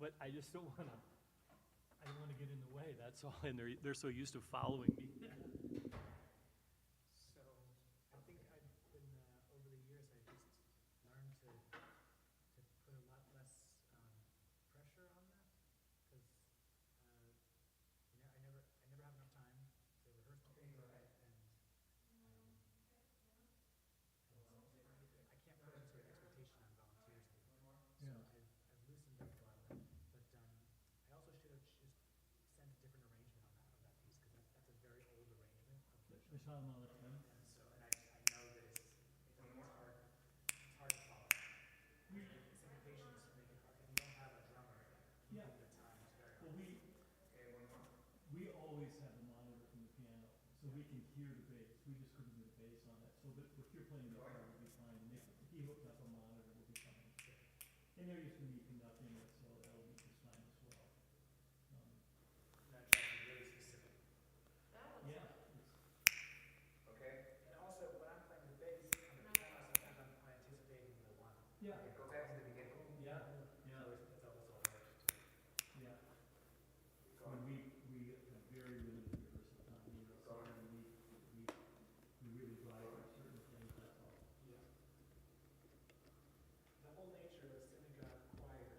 but I just don't want to. I don't want to get in the way. That's all. And they're so used to following me. So I think I've been over the years I just learned to put a lot less pressure on that because I never have enough time to rehearse my things and I can't put any sort of expectation on volunteers anymore. So I've loosened up a lot of that. But I also should have just sent a different arrangement on that piece because that's a very old arrangement of the We saw them all the time. and so and I know that it's hard to follow. Syncopations make it hard. If you don't have a drummer, Yeah. the time is very hard. Well, we always have a monitor from the piano, so we can hear the bass. We just couldn't hear the bass on that. So but if you're playing the guitar, we'll be fine. And if he hooked up a monitor, we'll be fine. And they're used to me conducting it, so that'll be just fine as well. That's really specific. Yeah. And also, when I'm playing the bass on the piano, sometimes I'm anticipating the one. Yeah. It goes back to the beginning. Yeah. So it's almost all right. Yeah. When we have very limited rehearsal time, so we really drive for certain things, that's all. Yeah. The whole nature of a synagogue choir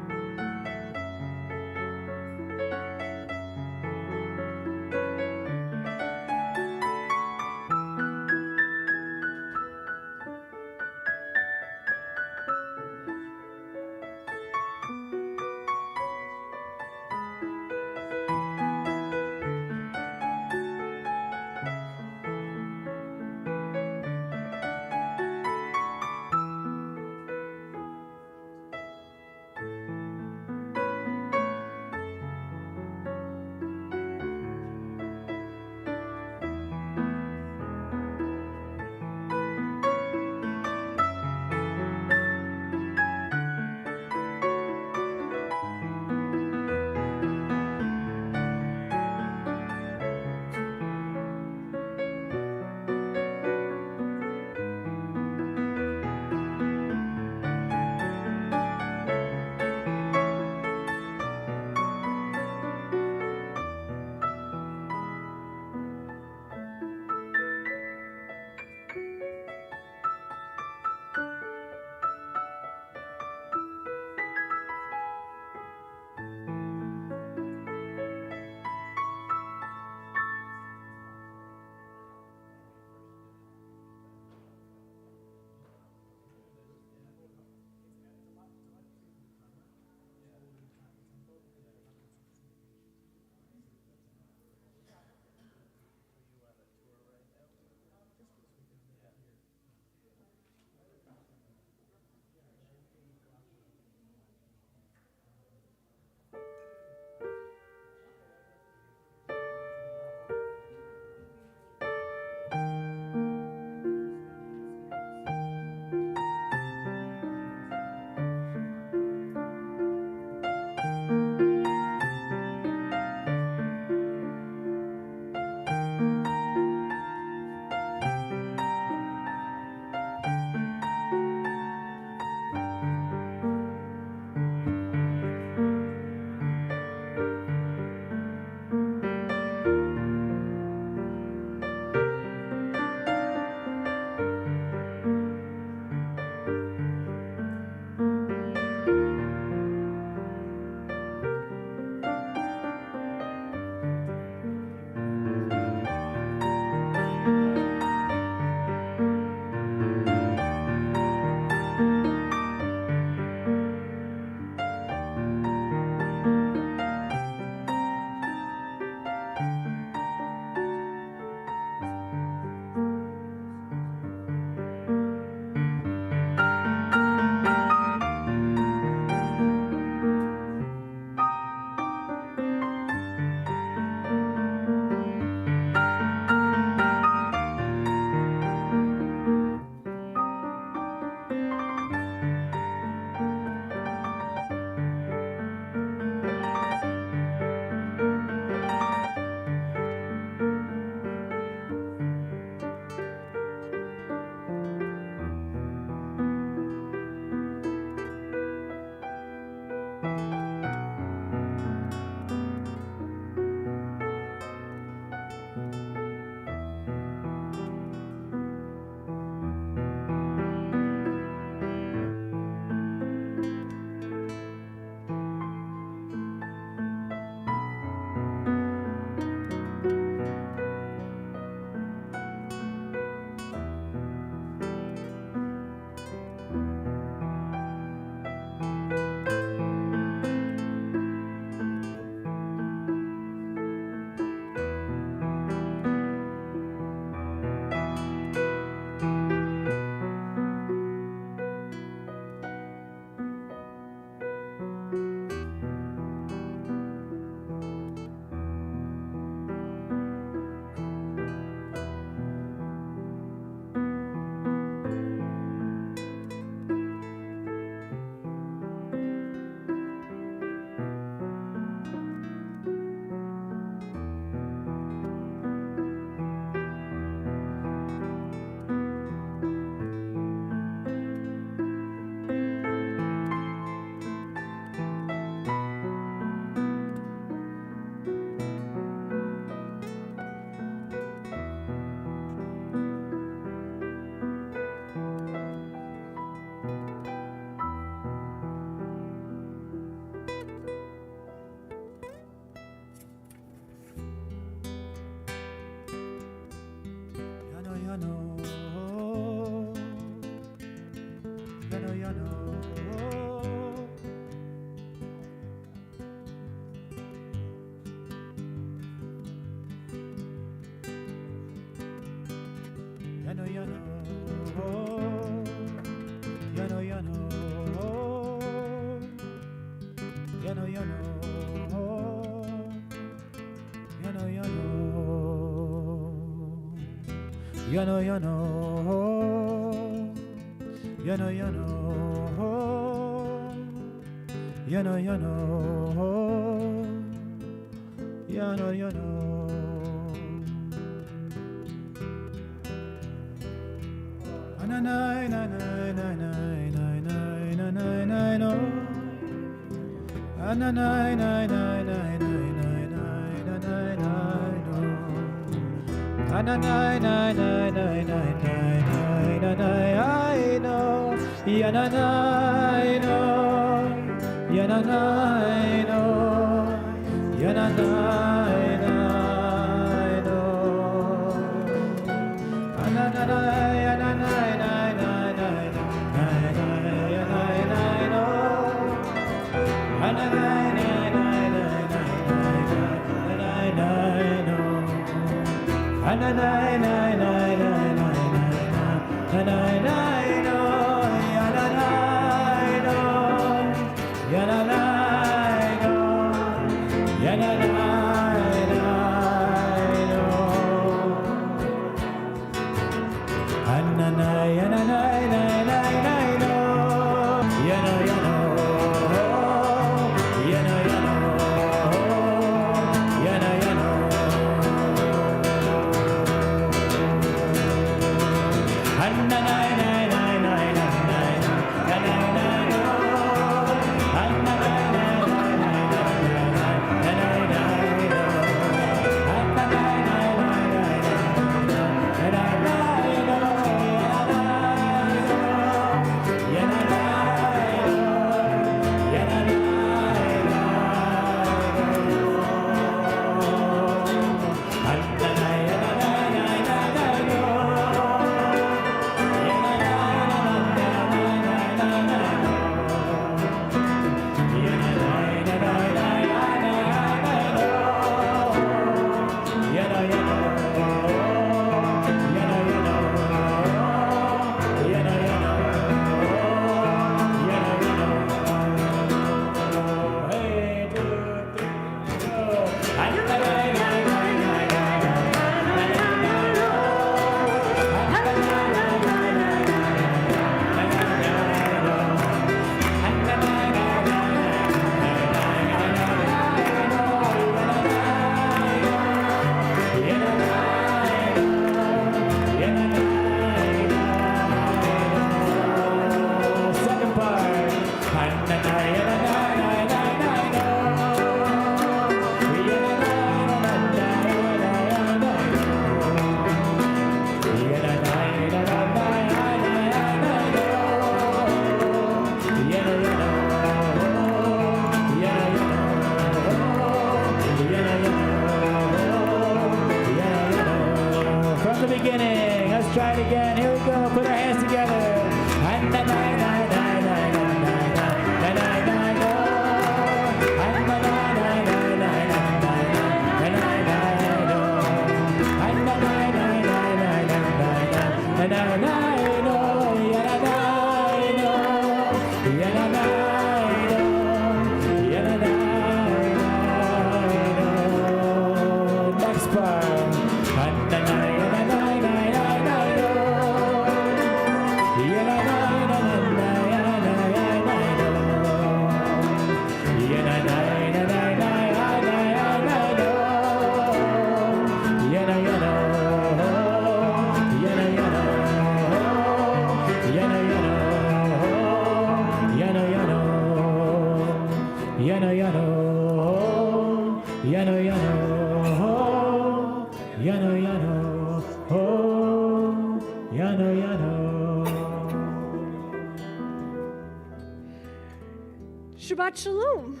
Shabbat Shalom.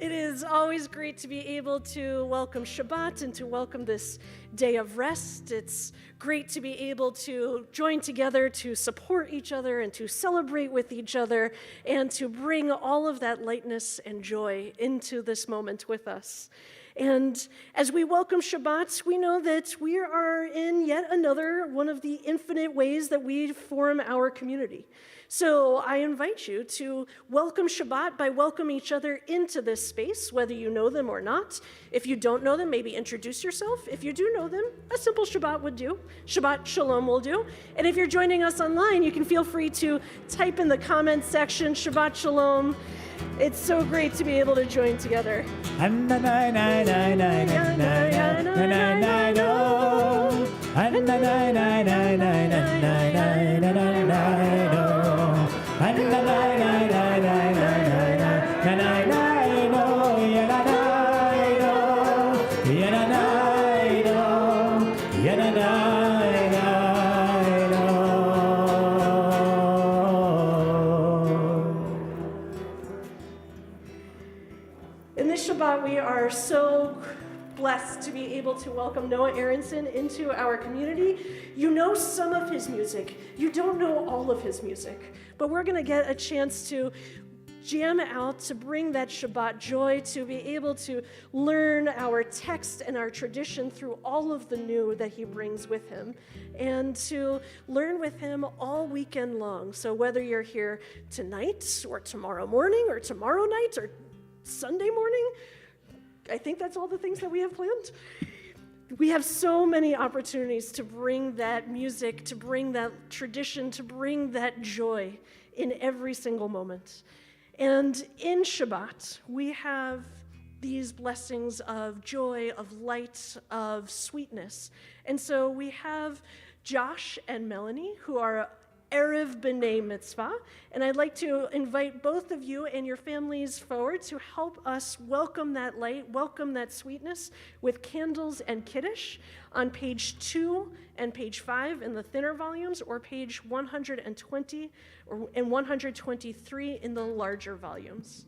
It is always great to be able to welcome Shabbat and to welcome this day of rest. It's great to be able to join together to support each other and to celebrate with each other and to bring all of that lightness and joy into this moment with us. And as we welcome Shabbat, we know that we are in yet another one of the infinite ways that we form our community. So I invite you to welcome Shabbat by welcoming each other into this space, whether you know them or not. If you don't know them, maybe introduce yourself. If you do know them, a simple Shabbat would do. Shabbat Shalom will do. And if you're joining us online, you can feel free to type in the comments section, Shabbat Shalom. It's so great to be able to join together. In this Shabbat, we are so blessed to be able to welcome Noah Aronson into our community. You know some of his music. You don't know all of his music. But we're going to get a chance to jam out, to bring that Shabbat joy, to be able to learn our text and our tradition through all of the new that he brings with him, and to learn with him all weekend long. So whether you're here tonight or tomorrow morning or tomorrow night or Sunday morning, I think that's all the things that we have planned. We have so many opportunities to bring that music, to bring that tradition, to bring that joy in every single moment. And in Shabbat, we have these blessings of joy, of light, of sweetness. And so we have Josh and Melanie, who are Erev B'nai Mitzvah, and I'd like to invite both of you and your families forward to help us welcome that light, welcome that sweetness with candles and Kiddush on page 2 and page 5 in the thinner volumes, or page 120 and 123 in the larger volumes.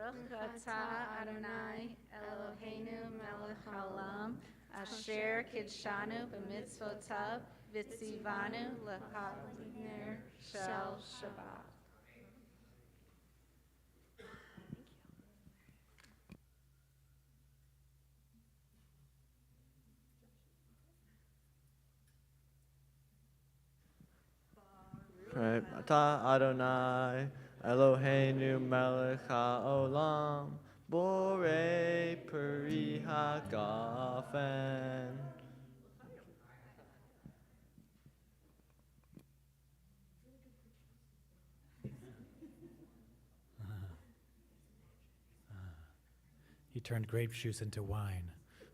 Baruch atah Adonai Eloheinu melech haolam asher kidshanu b'mitzvotav v'tzivanu l'haner shel Shabbat. Baruch atah Adonai Eloheinu melech haolam borei peri hagafen. He turned grape juice into wine.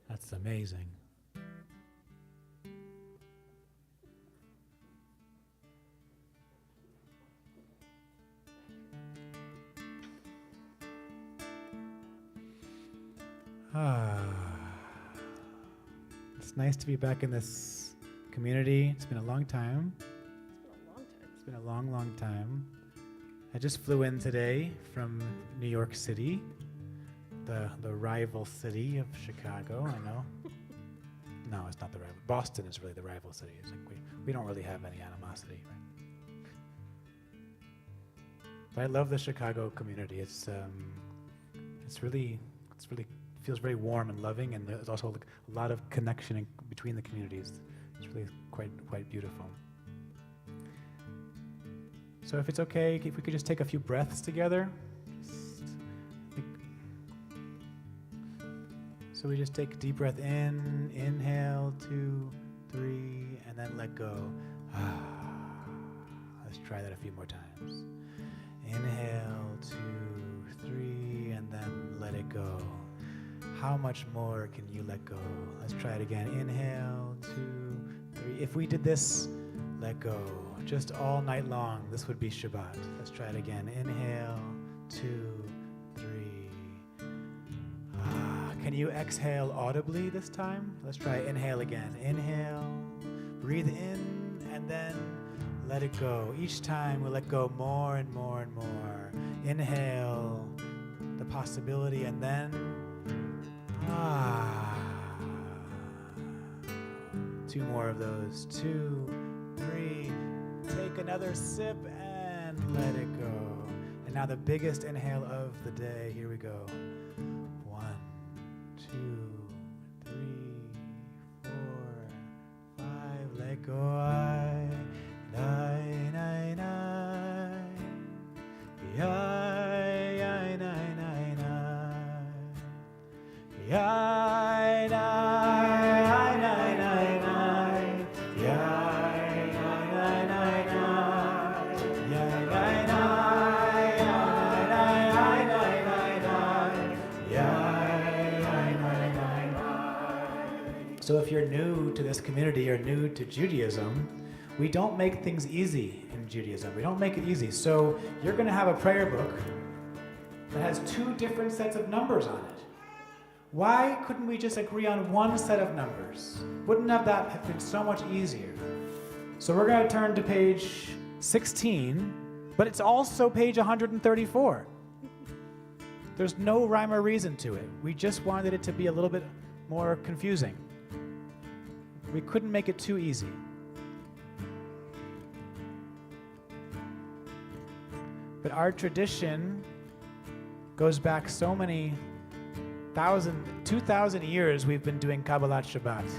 That's amazing. It's nice to be back in this community. It's been a long time. It's been a long, long time. I just flew in today from New York City, the rival city of Chicago. I know. No, it's not the rival. Boston is really the rival city. It's like we don't really have any animosity, right? But I love the Chicago community. It's really feels very warm and loving, and there's also a lot of connection between the communities. It's really quite beautiful. So if it's okay, if we could just take a few breaths together. So we just take a deep breath in, inhale, 2, 3, and then let go. Let's try that a few more times. Inhale, 2, 3, and then let it go. How much more can you let go? Let's try it again. Inhale, 2, 3. If we did this, let go. Just all night long, this would be Shabbat. Let's try it again. Inhale, 2, 3. Can you exhale audibly this time? Let's try inhale again. Inhale, breathe in, and then let it go. Each time we let go more and more and more. Inhale, the possibility, and then 2 more of those. 2, 3. Take another sip and let it go. And now the biggest inhale of the day. Here we go. 1, 2, 3, 4, 5. Let go. So if you're new to this community or new to Judaism, we don't make things easy in Judaism. We don't make it easy. So you're going to have a prayer book that has 2 different sets of numbers on it. Why couldn't we just agree on one set of numbers? Wouldn't that have been so much easier? So we're going to turn to page 16, but it's also page 134. There's no rhyme or reason to it. We just wanted it to be a little bit more confusing. We couldn't make it too easy. But our tradition goes back so many 2,000 years we've been doing Kabbalat Shabbat.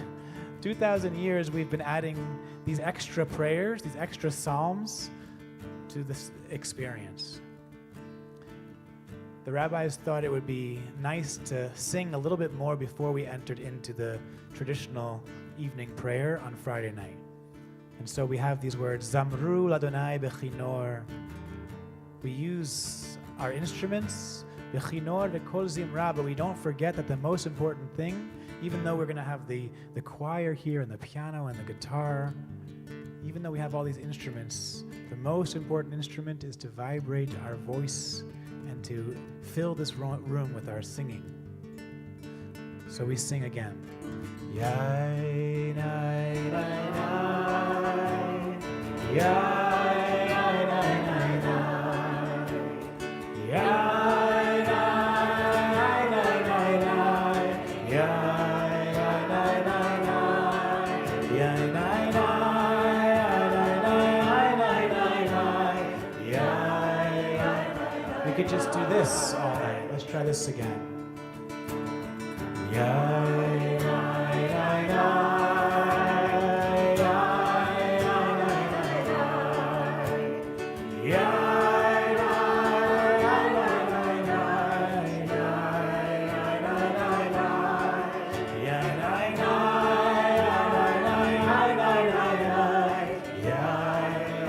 2,000 years we've been adding these extra prayers, these extra psalms to this experience. The rabbis thought it would be nice to sing a little bit more before we entered into the traditional evening prayer on Friday night. And so we have these words, Zamru l'Adonai bechinor. We use our instruments, bechinor v'kol zimra, but we don't forget that the most important thing, even though we're going to have the choir here and the piano and the guitar, even though we have all these instruments, the most important instrument is to vibrate our voice and to fill this room with our singing. So we sing again. Yai, nai, nai, nai. Yai, nai, nai, nai, nai. Yai, nai, nai, nai, nai. Yai, nai, nai, nai. Yai, nai, nai, nai. We could just do this all night. Let's try this again. Yai, nai, nai, nai. Yai, nai, nai, nai. Yai,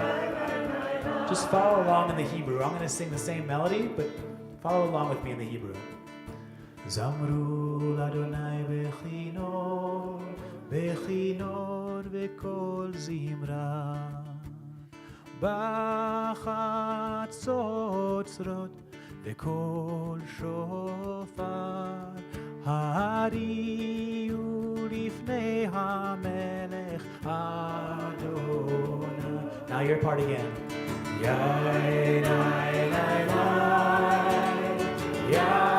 nai, nai. Just follow along in the Hebrew. I'm going to sing the same melody, but follow along with me in the Hebrew. Zamru l'Adonai bechinor, bechinor v'kol zimra, b'chatzotzrot v'kol shofar, hariu lifnei hamelech Adonai. Now your part again. Yai, nai, nai, nai. Yai.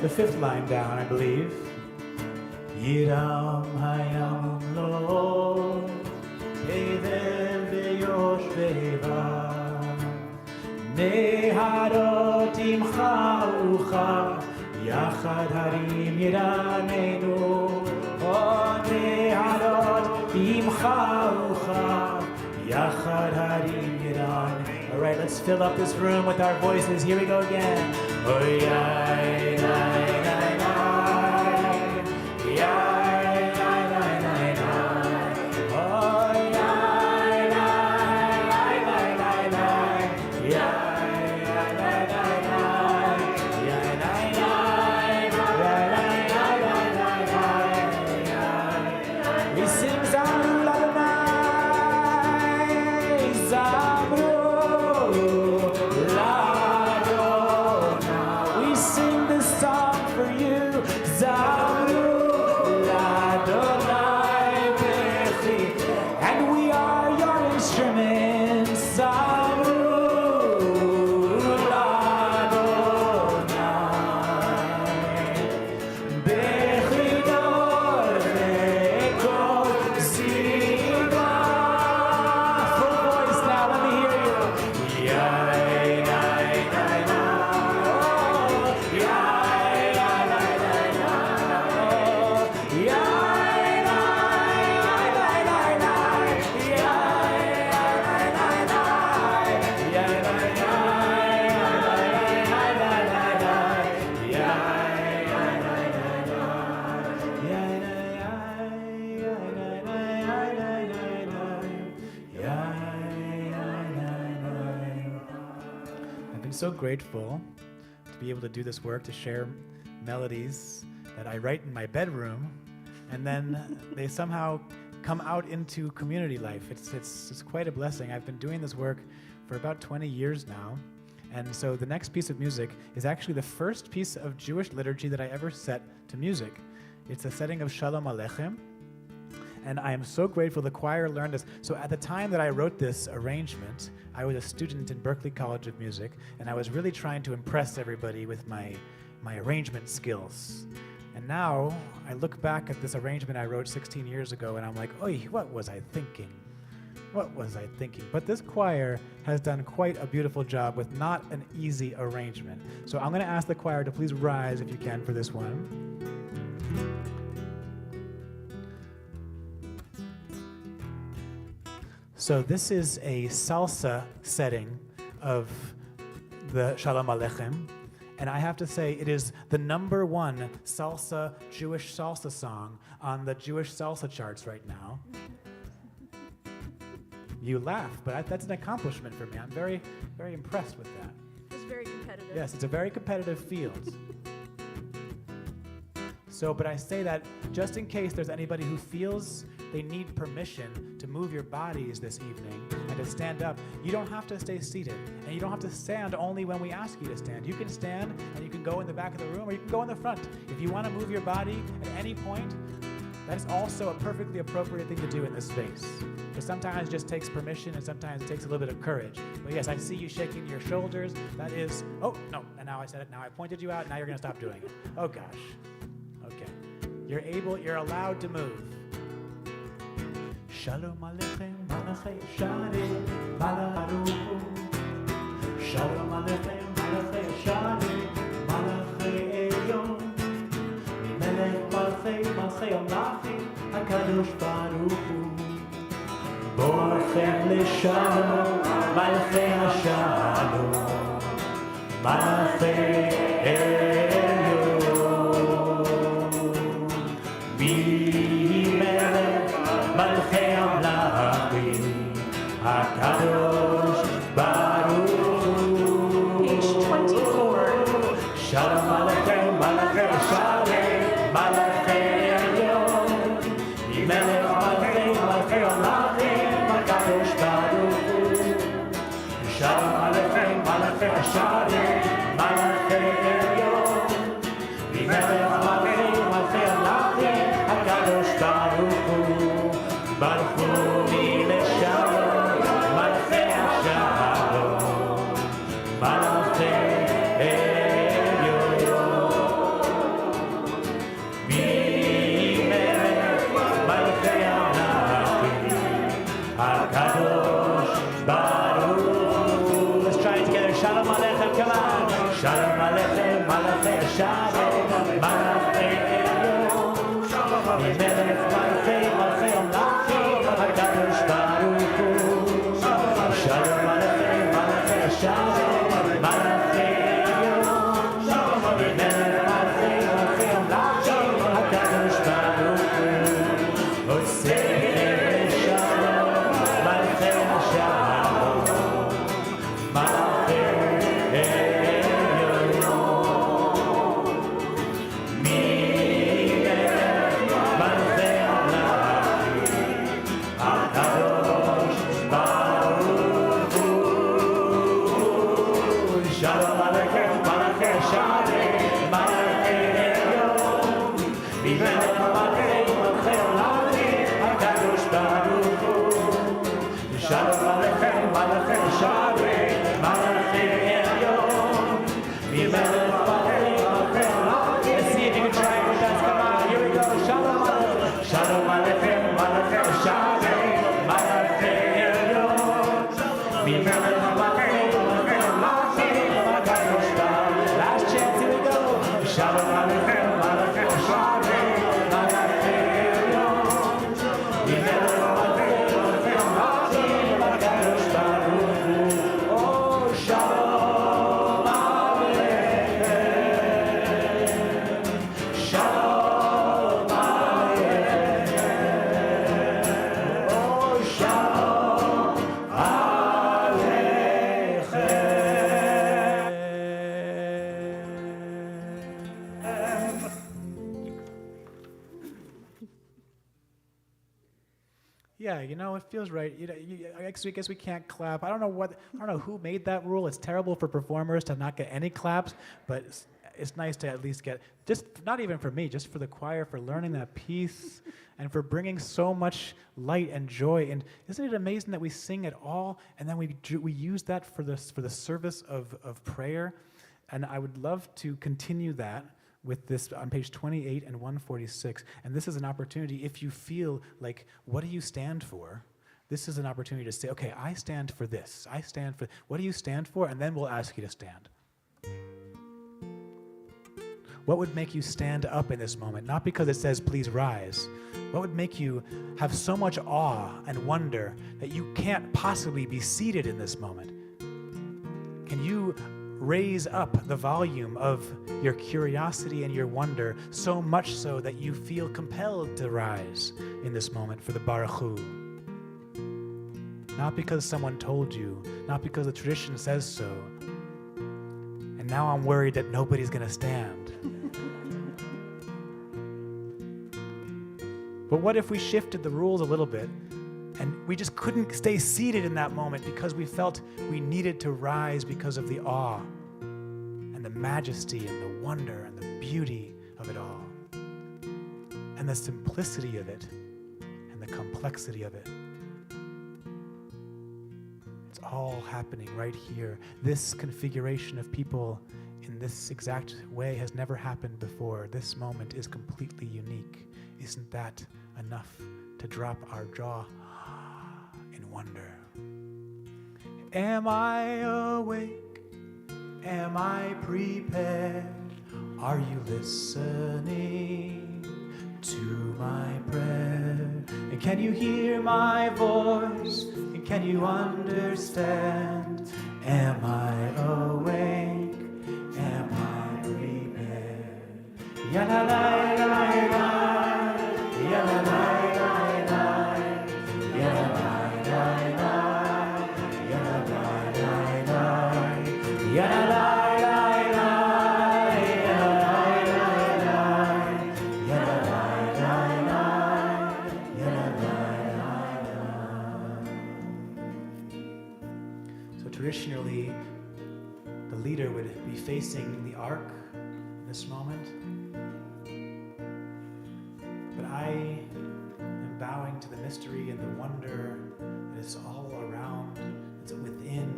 The 5th line down, I believe. Yiram hayam lo, Evel veyoshveva, Neharot עמך אוחה, יחד הרים ידענו, עוד נהרות עמך אוחה, יחד הרים ידענו. All right, let's fill up this room with our voices. Here we go again. Oh, so grateful to be able to do this work, to share melodies that I write in my bedroom, and then they somehow come out into community life. It's quite a blessing. I've been doing this work for about 20 years now, and so the next piece of music is actually the first piece of Jewish liturgy that I ever set to music. It's a setting of Shalom Aleichem, and I am so grateful the choir learned this. So at the time that I wrote this arrangement, I was a student in Berklee College of Music, and I was really trying to impress everybody with my arrangement skills. And now I look back at this arrangement I wrote 16 years ago, and I'm like, oy, what was I thinking? What was I thinking? But this choir has done quite a beautiful job with not an easy arrangement. So I'm going to ask the choir to please rise if you can for this one. So this is a salsa setting of the Shalom Aleichem, and I have to say it is the #1 salsa, Jewish salsa song on the Jewish salsa charts right now. You laugh, but that's an accomplishment for me. I'm very, very impressed with that. It's very competitive. Yes, it's a very competitive field. So, but I say that just in case there's anybody who feels they need permission to move your bodies this evening and to stand up. You don't have to stay seated, and you don't have to stand only when we ask you to stand. You can stand, and you can go in the back of the room, or you can go in the front. If you want to move your body at any point, that is also a perfectly appropriate thing to do in this space. But sometimes it just takes permission, and sometimes it takes a little bit of courage. But yes, I see you shaking your shoulders. That is, oh, no, and now I said it. Now I pointed you out, now you're going to stop doing it. Oh, gosh. Okay. You're allowed to move. Shalom Aleichem, Malachei Yesharim, Malacharuchu. Shalom Aleichem, Malachei Yesharim, Malachei Elyon. Mimelech Malchei, Malchei Amlachim, HaKadosh Baruch Hu. Borchem Leshalom, Malchei HaShalom, Malachei HaKadosh Baruch Hu. Page 24. Shalom Aleichem, Malachei Shalem, Malachei Elyon. Melech Malchei, Malchei Amlachim, HaKadosh Baruch Hu. Shalom Aleichem, Malachei Shalem, Malachei Elyon. Melech Malchei, Malchei Amlachim, HaKadosh Baruch Hu. Baruch Hu Mileshalom. Let's try it together. Shalom Aleichem, come on. yeah, it feels right. I guess we can't clap. I don't know who made that rule. It's terrible for performers to not get any claps, but it's nice to at least get, just not even for me, just for the choir, for learning that piece and for bringing so much light and joy. And isn't it amazing that we sing it all and then we use that for the service of prayer? And I would love to continue that with this on page 28 and 146. And this is an opportunity, if you feel like, what do you stand for? This is an opportunity to say, okay, I stand for this. I stand for, what do you stand for? And then we'll ask you to stand. What would make you stand up in this moment? Not because it says, please rise. What would make you have so much awe and wonder that you can't possibly be seated in this moment? Can you raise up the volume of your curiosity and your wonder so much so that you feel compelled to rise in this moment for the Baruch Hu? Not because someone told you, not because the tradition says so. And now I'm worried that nobody's going to stand. But what if we shifted the rules a little bit and we just couldn't stay seated in that moment because we felt we needed to rise because of the awe and the majesty and the wonder and the beauty of it all and the simplicity of it and the complexity of it. It's all happening right here. This configuration of people in this exact way has never happened before. This moment is completely unique. Isn't that enough to drop our jaw in wonder? Am I awake? Am I prepared? Are you listening to my prayer? And can you hear my voice? And can you understand? Am I awake? Am I prepared? Ya la la la la. Ya la la la la, ya la la la la, ya la la la la, ya la la la la, ya la la la la, ya la la la la. So traditionally, the leader would be facing the ark in this moment. But I am bowing to the mystery and the wonder that is all around, it's within,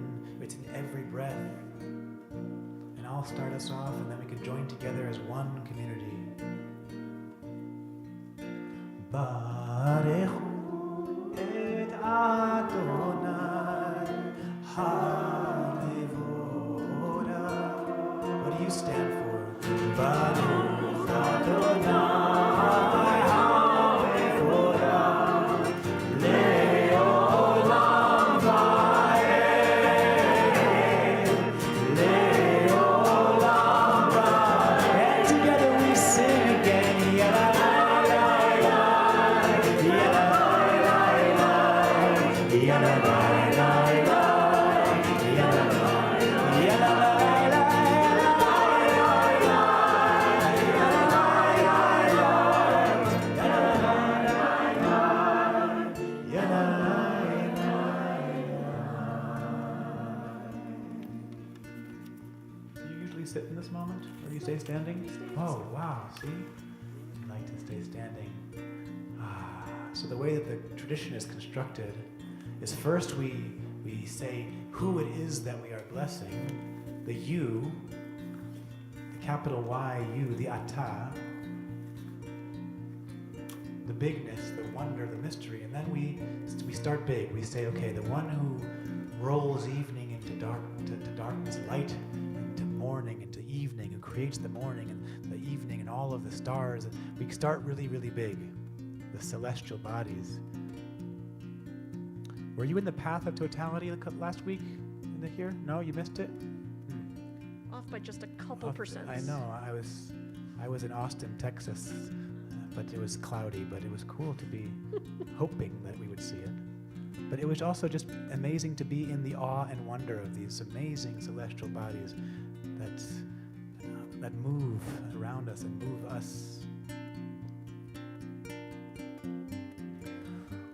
it's in every breath. And I'll start us off and then we can join together as one community. Barechu et Adonai ha-mevorah. What do you stand for? Baruch Adonai. Sit in this moment, or do you stay standing? Oh, wow, see? You like to stay standing. So the way that the tradition is constructed is first we say who it is that we are blessing, the you, the capital Y, you, the Ata, the bigness, the wonder, the mystery, and then we start big. We say, okay, the one who rolls evening into darkness, light into morning, into evening, who creates the morning and the evening and all of the stars. We start really, really big, the celestial bodies. Were you in the path of totality last week here? No, you missed it? Off by just a couple percent. I know, I was in Austin, Texas, but it was cloudy, but it was cool to be hoping that we would see it. But it was also just amazing to be in the awe and wonder of these amazing celestial bodies that move around us and move us.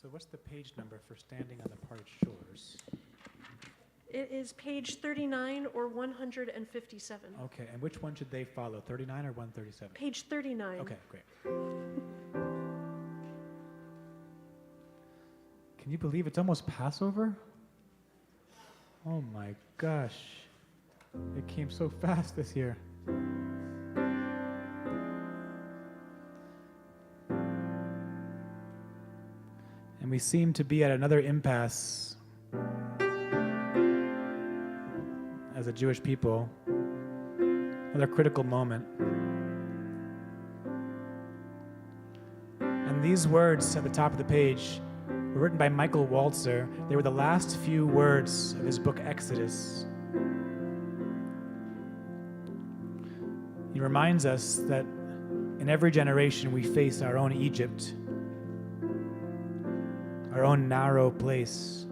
So what's the page number for Standing on the Parted Shores? It is page 39 or 157. Okay, and which one should they follow, 39 or 137? Page 39. Okay, great. Can you believe it's almost Passover? Oh my gosh. It came so fast this year. And we seem to be at another impasse as a Jewish people, another critical moment. And these words at the top of the page were written by Michael Walzer. They were the last few words of his book Exodus. He reminds us that in every generation we face our own Egypt, our own narrow place.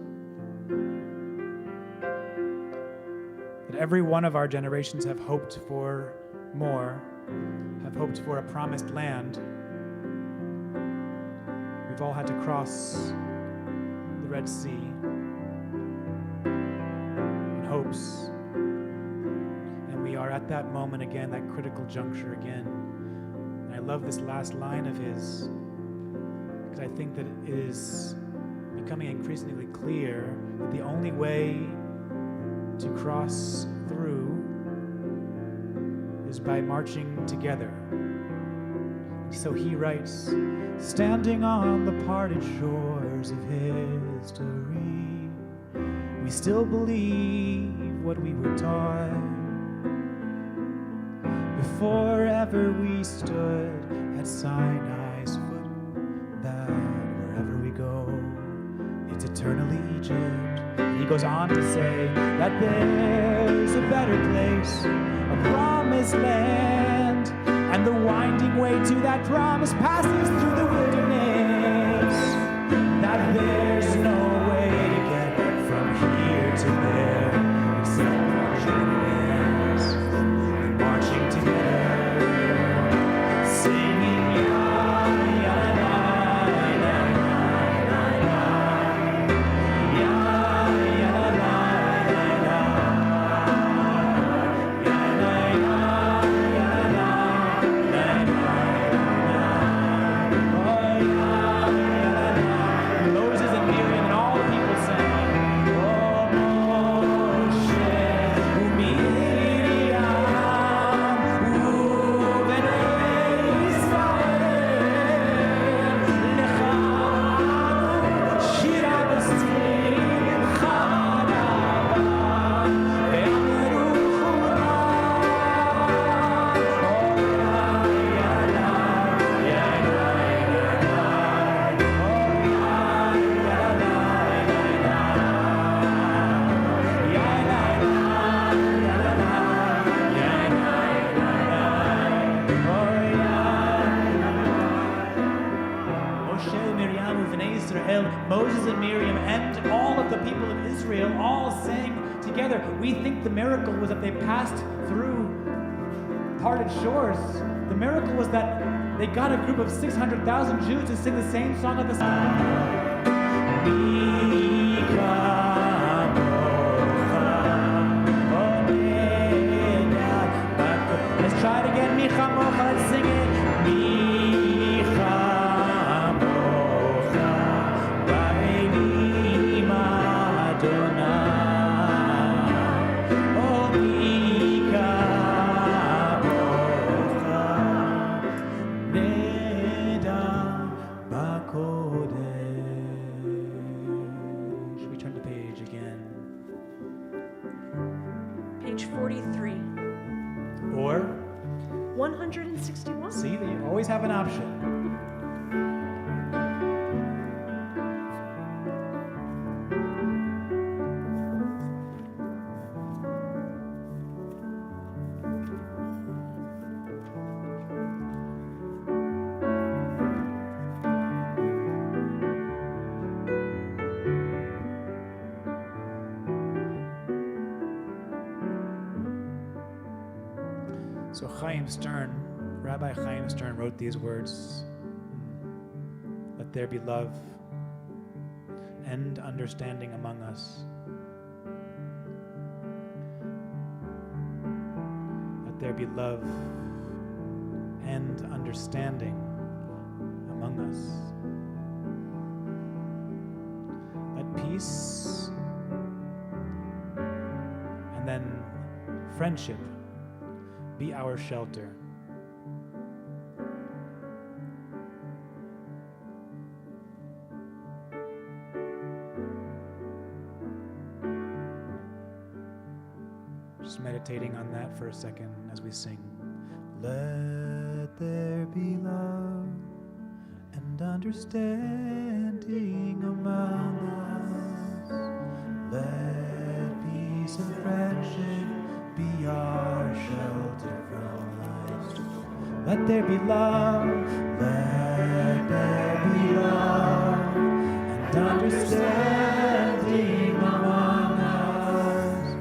That every one of our generations have hoped for more, have hoped for a promised land. We've all had to cross the Red Sea in hopes. And we are at that moment again, that critical juncture again. And I love this last line of his, because I think that it is becoming increasingly clear that the only way to cross through is by marching together. So he writes, standing on the parted shores of history, we still believe what we were taught. Before ever we stood at Sinai's foot, that wherever we go, it's eternally Egypt. And he goes on to say that there's a better place, a promised land, and the winding way to that promise passes through the wilderness. That there's no way to get from here to there except marching winds and marching together, singing ya ya ya ya ya ya ya ya Moses and Miriam and all the people sang, oh Moshe u'Miriam u'bnei Yisrael lecha shira b'stim chadava ve'ameru chuma Moses and Miriam and all of the people of Israel all sang together. We think the miracle was that they passed through parted shores. The miracle was that they got a group of 600,000 Jews to sing the same song at the same Let's try it again. Micha mocha, let's sing it. Should we turn the page again? Page 43. Or, 161. see, you always have an option. So Rabbi Chaim Stern wrote these words. Let there be love and understanding among us. Let there be love and understanding among us. Let peace and then friendship be our shelter. Just meditating on that for a second as we sing. Let there be love and understanding among us. Let peace and friendship be our shelter from life's storm. Let there be love, let there be love and understanding among us.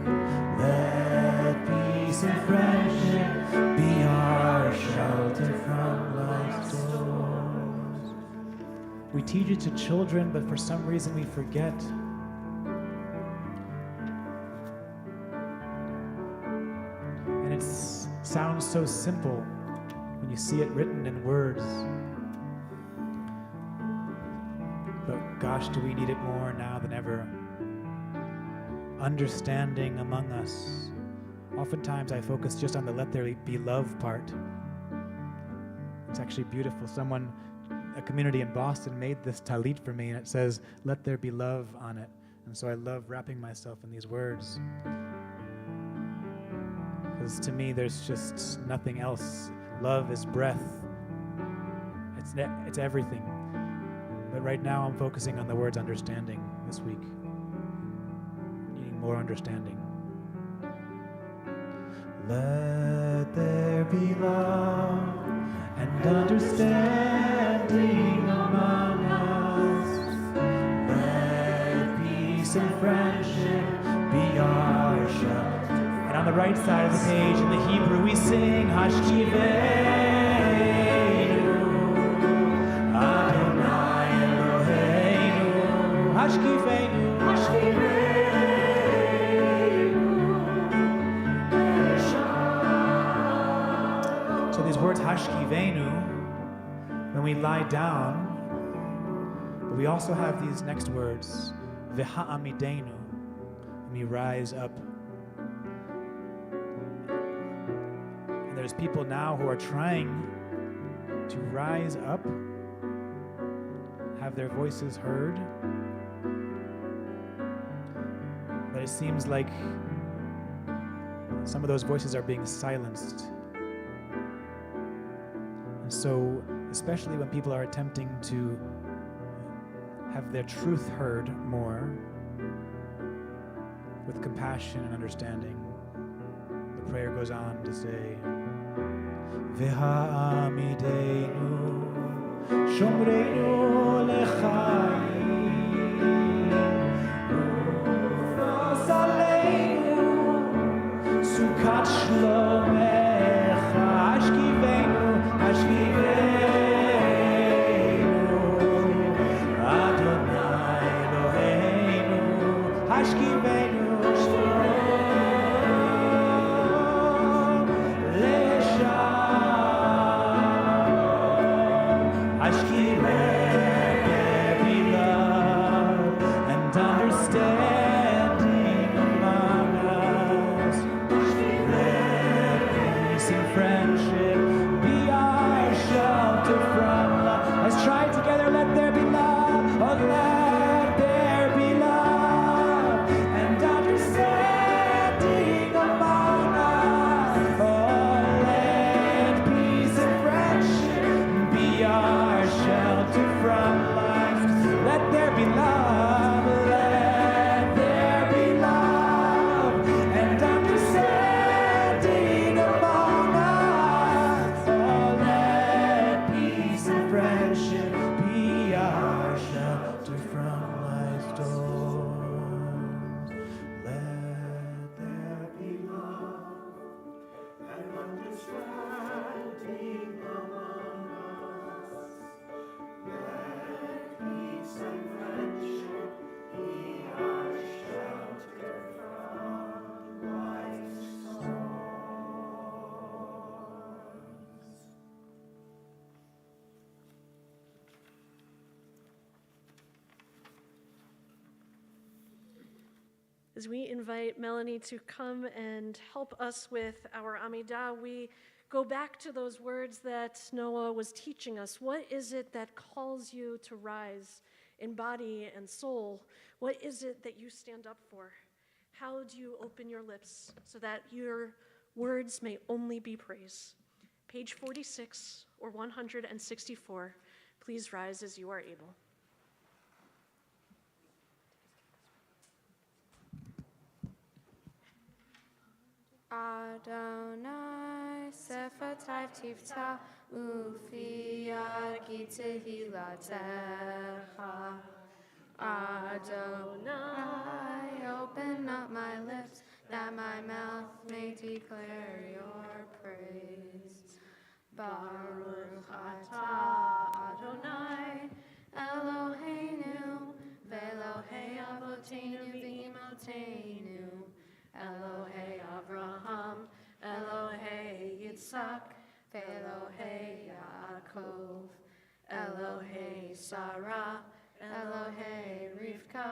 Let peace and friendship be our shelter from life's storms. We teach it to children, but for some reason we forget. And it sounds so simple when you see it written in words. But gosh, do we need it more now than ever. Understanding among us. Oftentimes I focus just on the let there be love part. It's actually beautiful. A community in Boston made this talit for me, and it says, let there be love on it. And so I love wrapping myself in these words. Because to me, there's just nothing else. Love is breath. It's everything. But right now, I'm focusing on the words understanding this week. Needing more understanding. Let there be love and understanding among us. Let peace and friendship be our shelter. And on the right side of the page in the Hebrew we sing Hashkiveinu Adonai Eloheinu Hashkiveinu So these words Hashkiveinu, when we lie down, but we also have these next words V'ha'amideinu, when we rise up. There's people now who are trying to rise up, have their voices heard, but it seems like some of those voices are being silenced. And so, especially when people are attempting to have their truth heard more, with compassion and understanding, the prayer goes on to say, V'ha'amideinu shomreinu l'chaim ufnos aleinu sukat shlomecha hashkiveinu Adonai Eloheinu hashkiveinu Let peace and friendship As we invite Melanie to come and help us with our Amidah, we go back to those words that Noah was teaching us. What is it that calls you to rise in body and soul? What is it that you stand up for? How do you open your lips so that your words may only be praise? Page 46 or 164. Please rise as you are able. Adonai sefatai tifta ufi yagi tehilatecha. Adonai, open up my lips, that my mouth may declare your praise. Baruch atah Adonai, Eloheinu, ve'Elohei avoteinu v'imotenu, Elohei Avraham, Elohei Yitzhak, ve'Elohei Yaakov, Elohei Sarah, Elohei Rivka,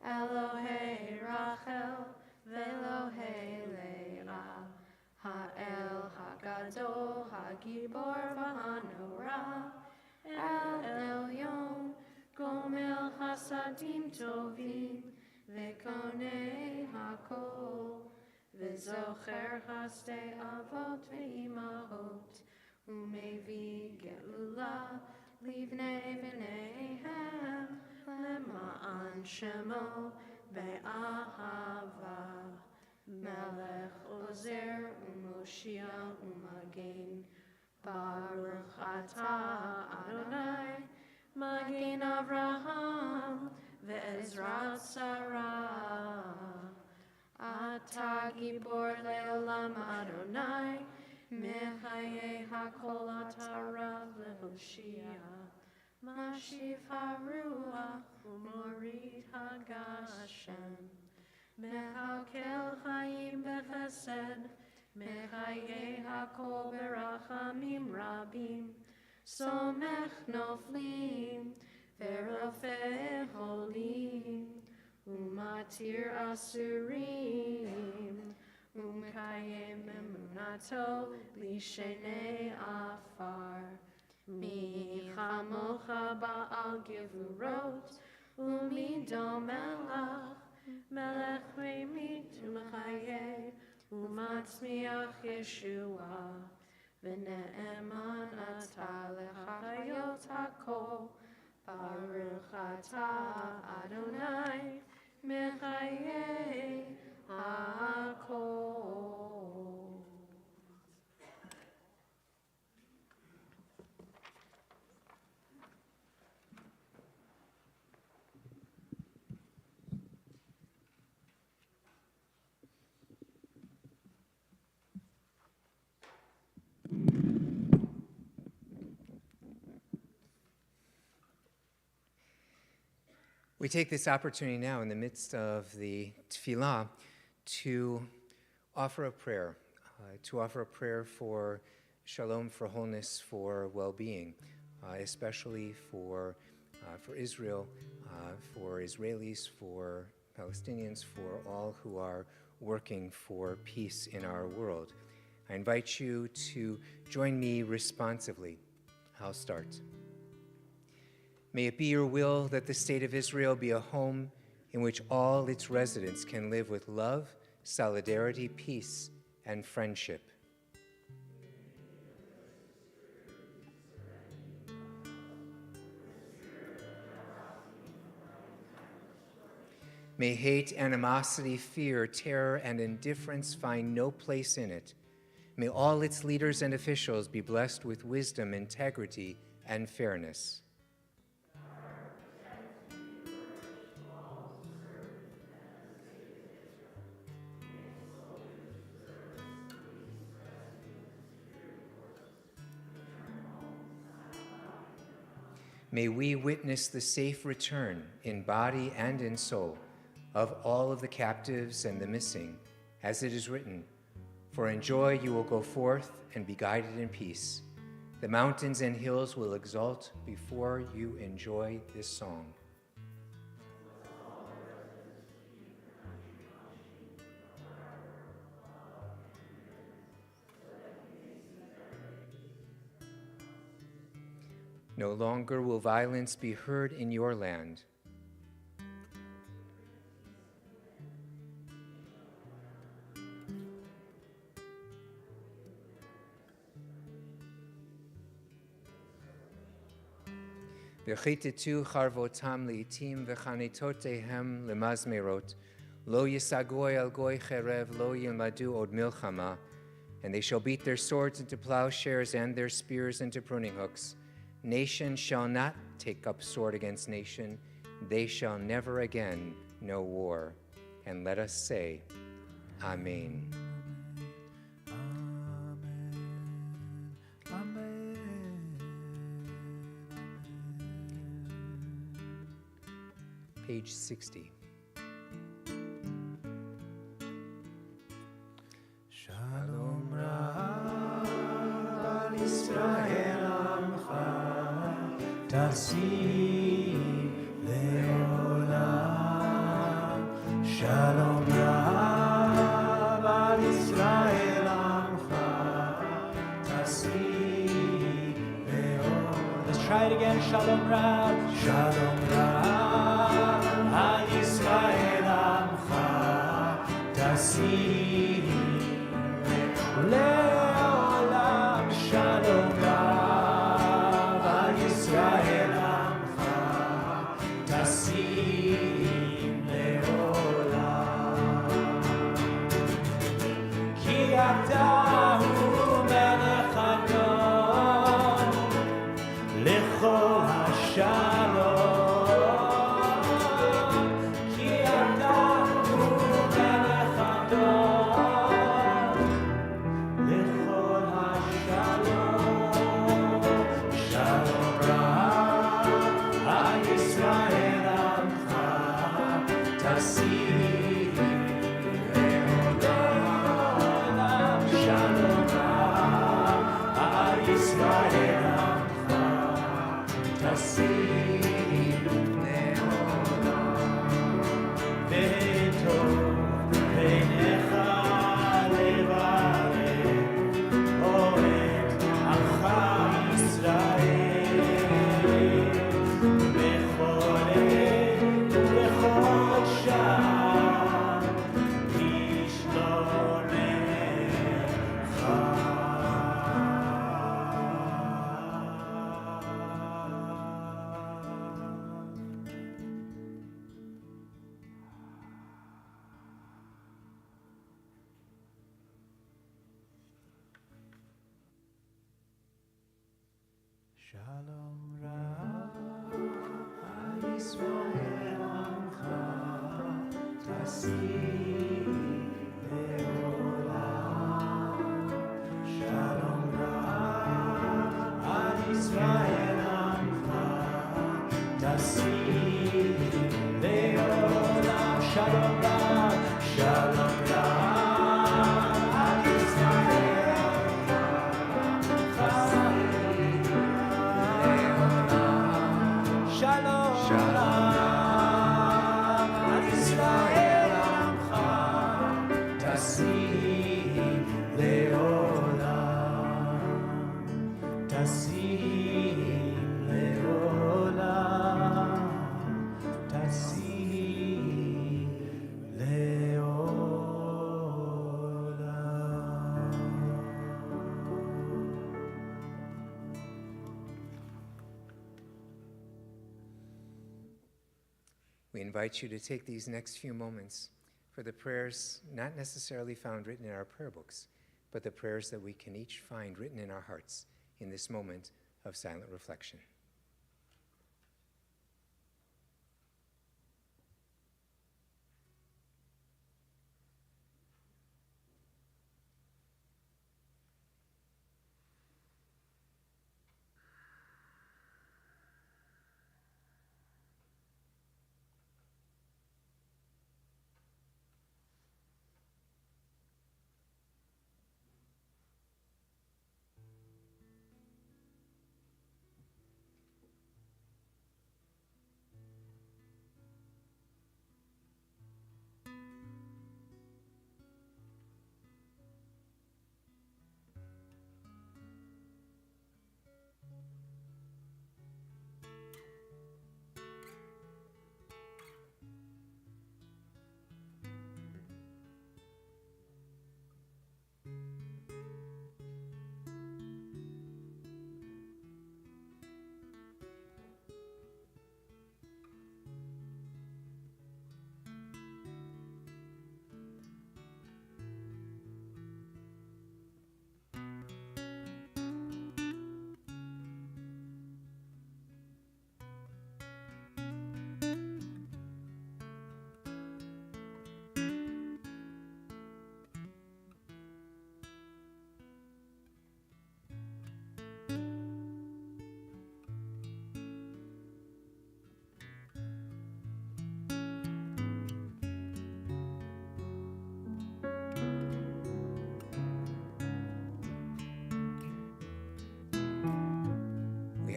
Elohei Rachel, ve'Elohei Leah, Ha'el Hagadol, Hagibor v'Hanorah, El Elyon, Gomel Hasadim Tovim, Ve'konei Hakol, Ve'zocher Hasdei Avot ve'imahot, Umevi Geula, Livnei v'neihem, Lema'an Shemo, Be'ahava, Melech Ozer, Umoshia, Umagen, Baruch atah Adonai, Magen Avraham, Ve'ezrat Sarah. Atah Gibor Le'olam Adonai, Mechayei HaKol Atarav Lehoshia, Mashiv HaRuach Umorid HaGashem, Mehakel Chaim Bechesed, Mechayei HaKol Berachamim Rabim, Somech Noflim, Verofeh Holim, Umatir Asurim, Umkayem Emunato, Lishenei Afar, Mi Chamocha Ba'al Gevurot, Umidom Melach, Melech Reimit Umchaye, Umatzmiach Yeshua, V'ne'eman Atah Lechayot HaKol, Baruch atah Adonai, Mechayei HaKol. We take this opportunity now in the midst of the tefillah to offer a prayer, for shalom, for wholeness, for well-being, especially for Israel, for Israelis, for Palestinians, for all who are working for peace in our world. I invite you to join me responsively. I'll start. May it be your will that the state of Israel be a home in which all its residents can live with love, solidarity, peace, and friendship. May hate, animosity, fear, terror, and indifference find no place in it. May all its leaders and officials be blessed with wisdom, integrity, and fairness. May we witness the safe return in body and in soul of all of the captives and the missing, as it is written, "For in joy you will go forth and be guided in peace. The mountains and hills will exult before you enjoy this song." No longer will violence be heard in your land. V'chitetu charvotam li'itim v'chanitotehem lemazmerot. Lo yisagoy al goy cherev, lo yilmadu od milchama. And they shall beat their swords into plowshares and their spears into pruning hooks. Nation shall not take up sword against nation. They shall never again know war. And let us say, Amen. Page 60. Shalom Rav al Yisrael Amcha Tasi Leolam. Shalom Rav al Yisrael Amcha Tasi Leolam. Let's try it again. Shalom Rav. Shalom Rav al Yisrael Amcha Tasi Leolam. Shalom Rav al Yisrael Amcha Tasim Leolam. Ki ata hu melech Adon lechol hashalom. Ki ata hu melech Adon lechol hashalom. Shalom Rav al Yisrael Amcha Tasim Leolam. Shalom Rav al Yisrael Amcha Tasim Leolam. V'tov b'necha levarech ohet amcha Yisrael bechol עת ובכל שעה לשלומך. Shalom Rav al Yisrael Amcha Tasim Leolam. Shalom Rav al Yisrael Amcha Tasim Leolam. Shalom Rav. Shalom Rav al Yisrael Amcha Shalom Rav al Yisrael Amcha Tasim Leolam. Tasim Leolam. Tasim Leolam. We invite you to take these next few moments for the prayers not necessarily found written in our prayer books, but the prayers that we can each find written in our hearts in this moment of silent reflection.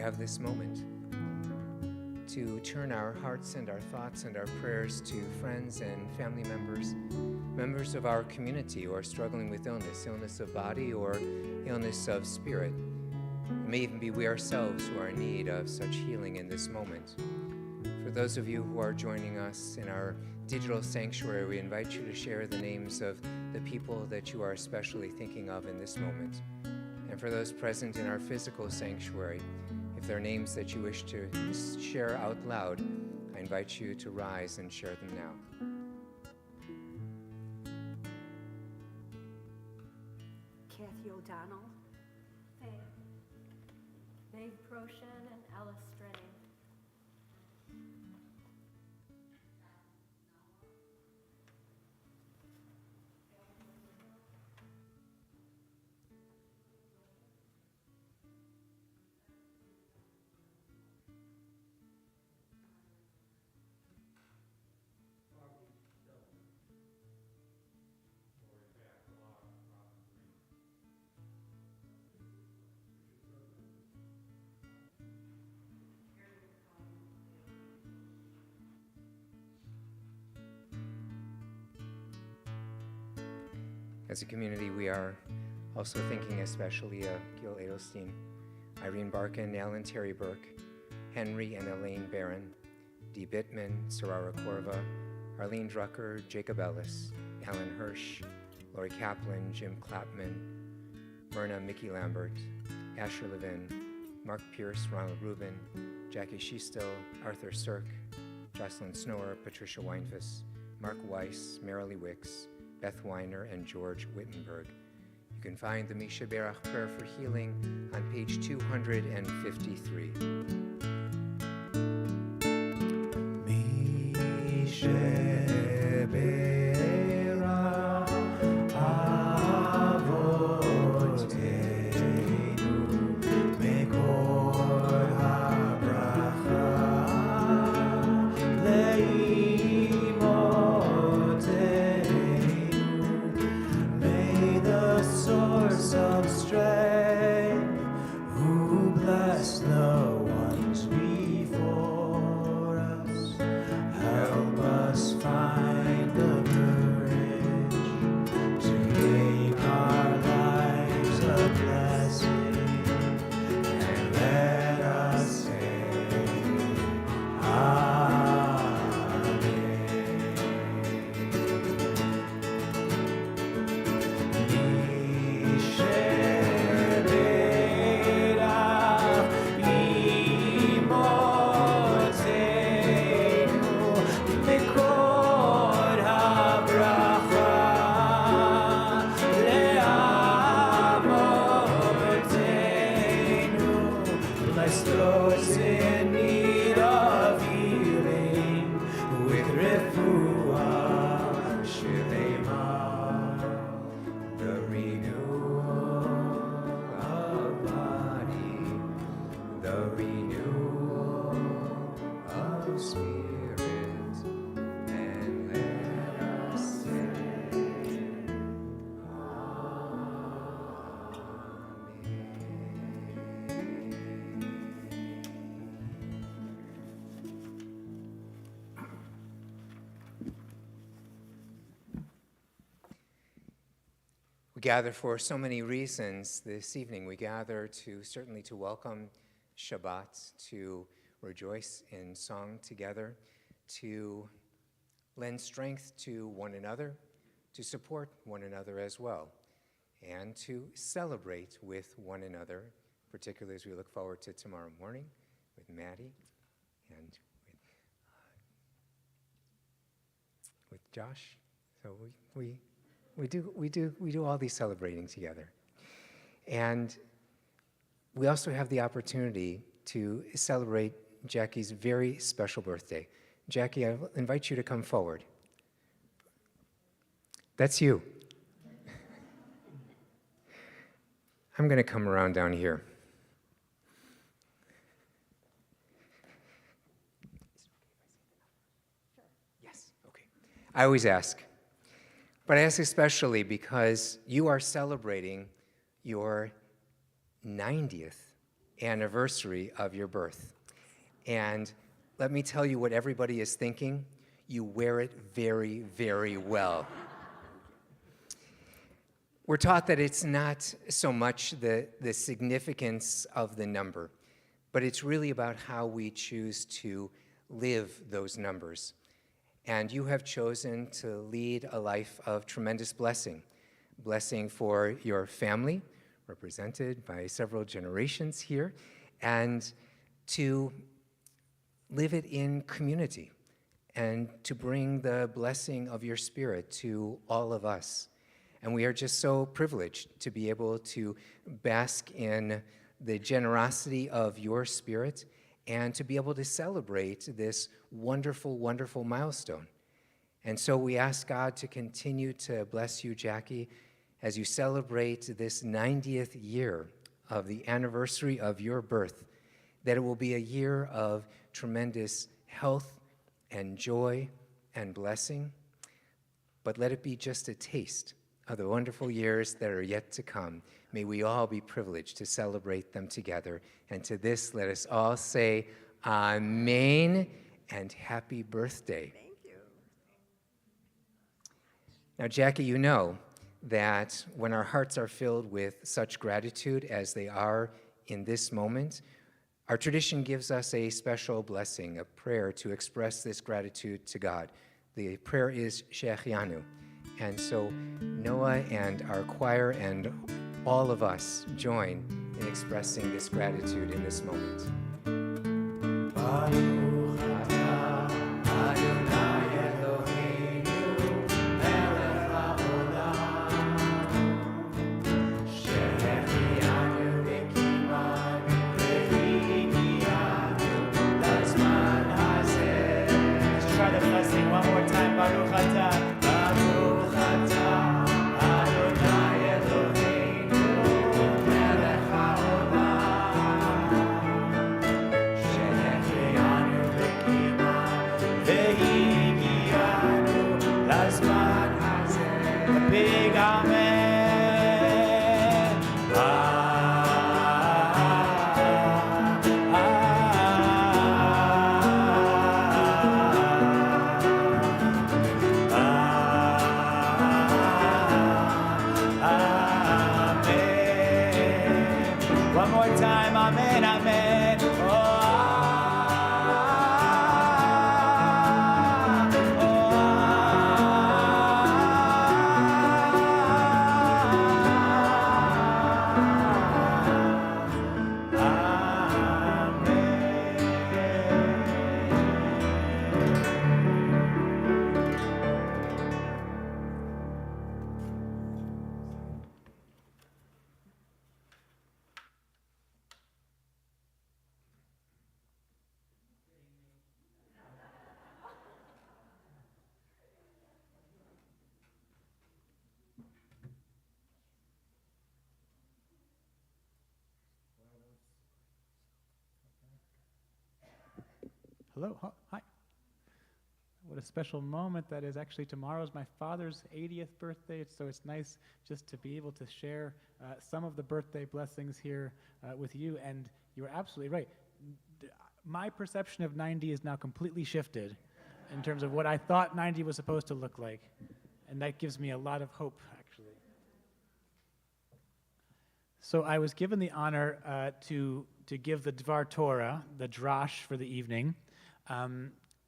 have this moment to turn our hearts and our thoughts and our prayers to friends and family members, members of our community who are struggling with illness of body or illness of spirit. It may even be we ourselves who are in need of such healing in this moment. For those of you who are joining us in our digital sanctuary, we invite you to share the names of the people that you are especially thinking of in this moment. And for those present in our physical sanctuary, if there are names that you wish to share out loud, I invite you to rise and share them now. Kathy O'Donnell, Dave Proshin, and Alice Stray. As a community, we are also thinking especially of Gil Edelstein, Irene Barkin, Alan Terry Burke, Henry and Elaine Barron, Dee Bittman, Sarara Korva, Arlene Drucker, Jacob Ellis, Alan Hirsch, Lori Kaplan, Jim Clapman, Myrna Mickey Lambert, Asher Levin, Mark Pierce, Ronald Rubin, Jackie Schiestel, Arthur Sirk, Jocelyn Snower, Patricia Weinfuss, Mark Weiss, Marilee Wicks, Beth Weiner, and George Wittenberg. You can find the Misha Berach Prayer for Healing on page 253. We gather for so many reasons this evening. We gather certainly to welcome Shabbat, to rejoice in song together, to lend strength to one another, to support one another as well, and to celebrate with one another, particularly as we look forward to tomorrow morning with Maddie and with Josh. So we do all these celebrating together. And we also have the opportunity to celebrate Jackie's very special birthday. Jackie, I invite you to come forward. That's you. I'm going to come around down here. Yes, okay. I always ask. But I ask especially because you are celebrating your 90th anniversary of your birth. And let me tell you what everybody is thinking. You wear it very, very well. We're taught that it's not so much the significance of the number, but it's really about how we choose to live those numbers. And you have chosen to lead a life of tremendous blessing. Blessing for your family, represented by several generations here, and to live it in community, and to bring the blessing of your Spirit to all of us. And we are just so privileged to be able to bask in the generosity of your Spirit and to be able to celebrate this wonderful, wonderful milestone. And so we ask God to continue to bless you, Jackie, as you celebrate this 90th year of the anniversary of your birth, that it will be a year of tremendous health and joy and blessing, but let it be just a taste of the wonderful years that are yet to come. May we all be privileged to celebrate them together. And to this, let us all say, Amen and happy birthday. Thank you. Now, Jackie, you know that when our hearts are filled with such gratitude as they are in this moment, our tradition gives us a special blessing, a prayer to express this gratitude to God. The prayer is Shechianu. And so Noah and our choir and all of us join in expressing this gratitude in this moment. Let's try the blessing one more time. Baruch atah. Big amen. Amen. One more time, amen, amen. Hello, hi. What a special moment that is. Actually, tomorrow's my father's 80th birthday, so it's nice just to be able to share some of the birthday blessings here with you. And you're absolutely right. My perception of 90 is now completely shifted in terms of what I thought 90 was supposed to look like. And that gives me a lot of hope, actually. So I was given the honor to give the Dvar Torah, the drash for the evening.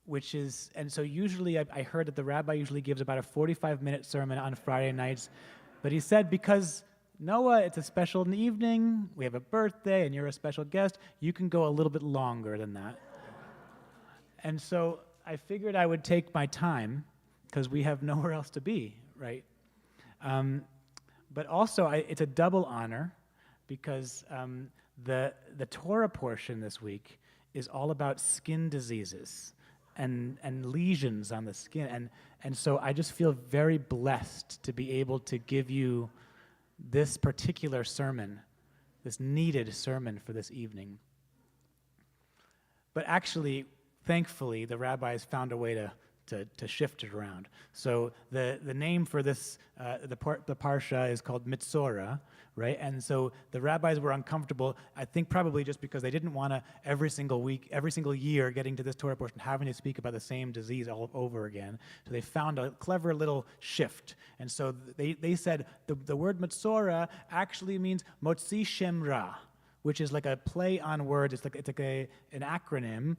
Which is, and so usually I heard that the rabbi usually gives about a 45-minute sermon on Friday nights, but he said because Noah, it's a special evening, we have a birthday, and you're a special guest, you can go a little bit longer than that. And so I figured I would take my time, because we have nowhere else to be, right? But also, it's a double honor, because the Torah portion this week is all about skin diseases and lesions on the skin. And so I just feel very blessed to be able to give you this particular sermon, this needed sermon for this evening. But actually, thankfully, the rabbis found a way to shift it around. So the name for this, the Parsha is called Metzorah, right? And so the rabbis were uncomfortable, I think probably just because they didn't want to every single week, every single year getting to this Torah portion, having to speak about the same disease all over again. So they found a clever little shift. And so they said the word Metzorah actually means Motzi Shem Ra, which is like a play on words. It's like an acronym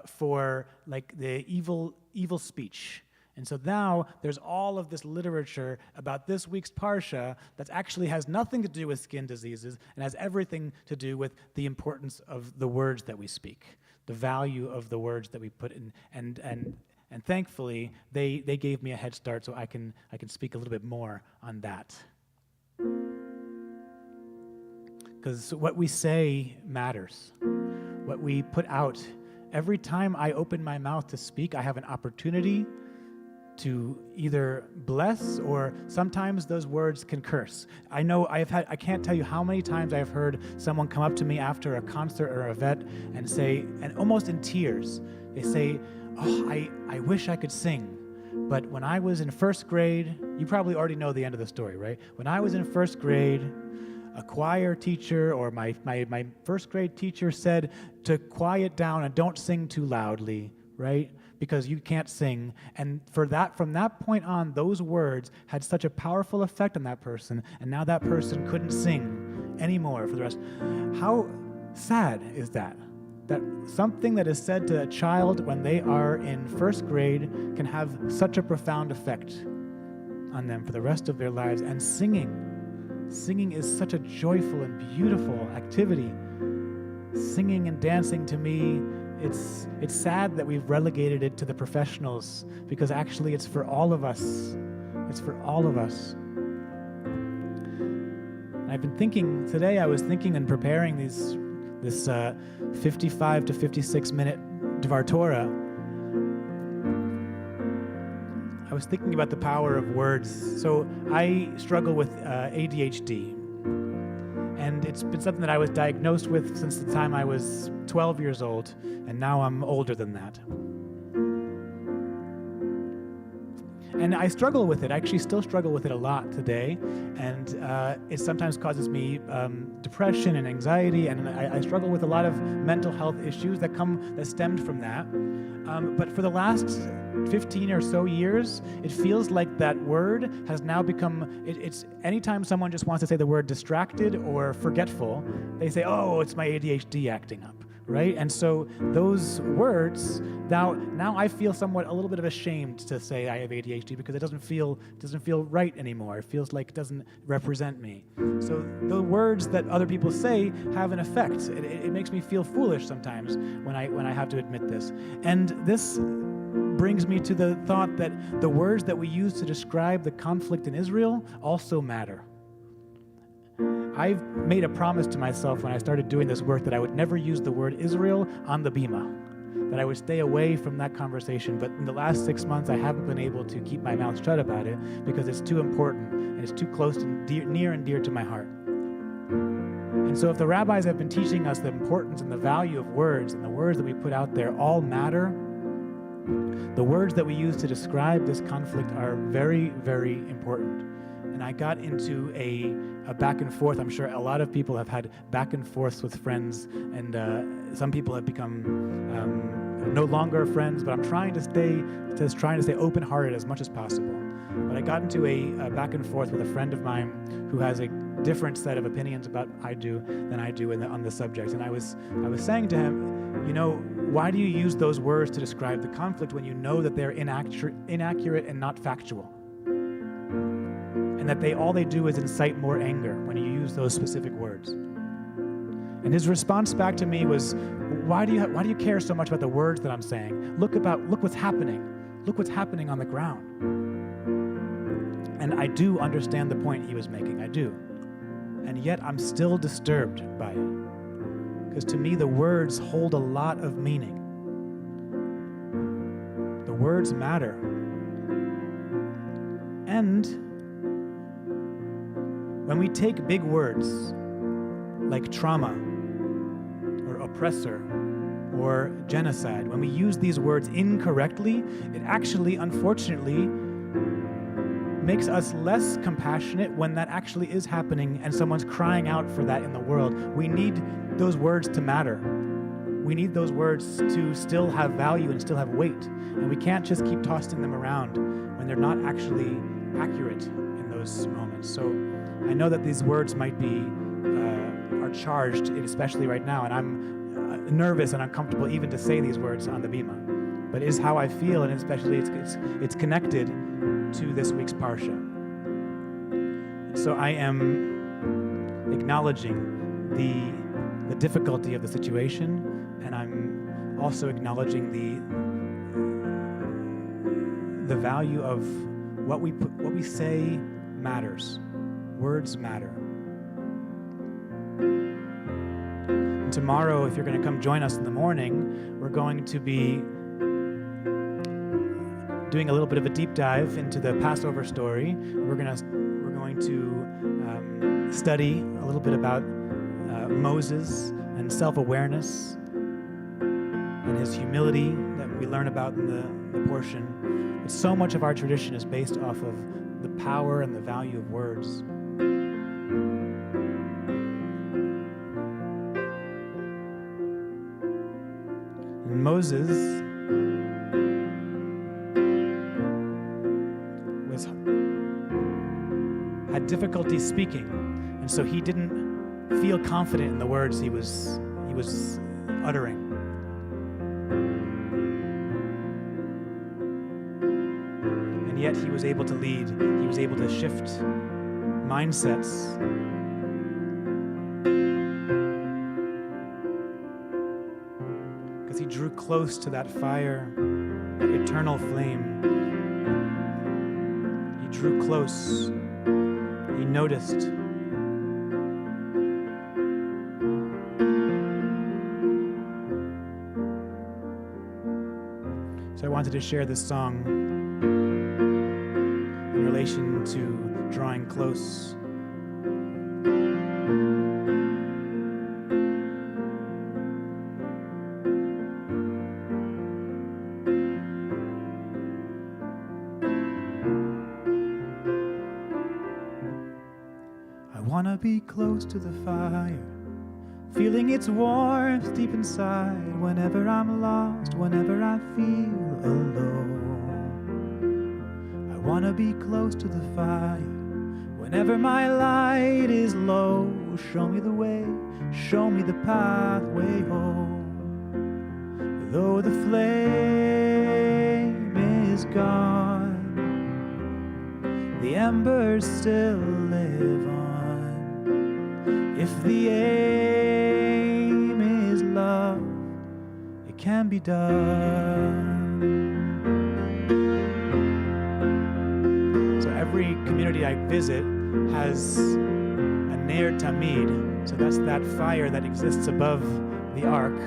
for like the evil speech. And so now there's all of this literature about this week's Parsha that actually has nothing to do with skin diseases and has everything to do with the importance of the words that we speak, the value of the words that we put in. And thankfully, they gave me a head start so I can speak a little bit more on that. Because what we say matters. What we put out. Every time I open my mouth to speak, I have an opportunity to either bless, or sometimes those words can curse. I know I can't tell you how many times I've heard someone come up to me after a concert or event and say, and almost in tears, they say, "Oh, I wish I could sing. But when I was in first grade," you probably already know the end of the story, right? When I was in first grade, a choir teacher or my first grade teacher said to quiet down and don't sing too loudly, right? Because you can't sing. And from that point on, those words had such a powerful effect on that person, and now that person couldn't sing anymore for the rest. How sad is that? That something that is said to a child when they are in first grade can have such a profound effect on them for the rest of their lives. And singing is such a joyful and beautiful activity. Singing and dancing, to me, it's sad that we've relegated it to the professionals, because actually it's for all of us. It's for all of us. And I've been thinking, today I was thinking and preparing this 55 to 56 minute Dvar Torah. I was thinking about the power of words. So I struggle with ADHD. And it's been something that I was diagnosed with since the time I was 12 years old, and now I'm older than that. And I struggle with it. I actually still struggle with it a lot today, and it sometimes causes me depression and anxiety, and I struggle with a lot of mental health issues that stemmed from that. But for the last 15 or so years, it feels like that word has now become, it's anytime someone just wants to say the word distracted or forgetful, they say, "Oh, it's my ADHD acting up," right? And so those words, now I feel a little bit of ashamed to say I have ADHD, because it doesn't feel right anymore. It feels like it doesn't represent me. So the words that other people say have an effect. It makes me feel foolish sometimes when I have to admit this. And this brings me to the thought that the words that we use to describe the conflict in Israel also matter. I've made a promise to myself when I started doing this work that I would never use the word Israel on the bima, that I would stay away from that conversation. But in the last 6 months, I haven't been able to keep my mouth shut about it, because it's too important and it's too close and near and dear to my heart. And so if the rabbis have been teaching us the importance and the value of words, and the words that we put out there all matter, the words that we use to describe this conflict are very, very important. And I got into a back and forth. I'm sure a lot of people have had back and forths with friends, and some people have become no longer friends, but I'm trying to stay open-hearted as much as possible. But I got into a back and forth with a friend of mine who has a different set of opinions about than I do on the subject. And I was saying to him, why do you use those words to describe the conflict when you know that they're inaccurate and not factual? And that all they do is incite more anger when you use those specific words. And his response back to me was, why do you care so much about the words that I'm saying? Look what's happening. Look what's happening on the ground. And I do understand the point he was making. I do. And yet I'm still disturbed by it. Because to me, the words hold a lot of meaning. The words matter. And when we take big words like trauma or oppressor or genocide. When we use these words incorrectly, it actually, unfortunately, makes us less compassionate when that actually is happening and someone's crying out for that in the world. We need those words to matter. We need those words to still have value and still have weight. And we can't just keep tossing them around when they're not actually accurate in those moments. So I know that these words might be, are charged, especially right now, and I'm nervous and uncomfortable even to say these words on the bima. But it is how I feel, and especially it's connected to this week's Parsha. So I am acknowledging the difficulty of the situation, and I'm also acknowledging the value of what we say matters. Words matter. And tomorrow, if you're going to come join us in the morning, we're going to be doing a little bit of a deep dive into the Passover story. We're going to study a little bit about Moses and self-awareness and his humility that we learn about in the portion. But so much of our tradition is based off of the power and the value of words. And Moses had difficulty speaking, and so he didn't feel confident in the words he was uttering. And yet he was able to lead. He was able to shift mindsets. Because he drew close to that fire, that eternal flame. He drew close. He noticed. So I wanted to share this song in relation to drawing close. I wanna be close to the fire, feeling its warmth deep inside. Whenever I'm lost, whenever I feel alone, I wanna be close to the fire. Whenever my light is low, show me the way, show me the pathway home. Though the flame is gone, the embers still live on. If the aim is love, it can be done. So every community I visit has a Ner Tamid. So that's that fire that exists above the ark,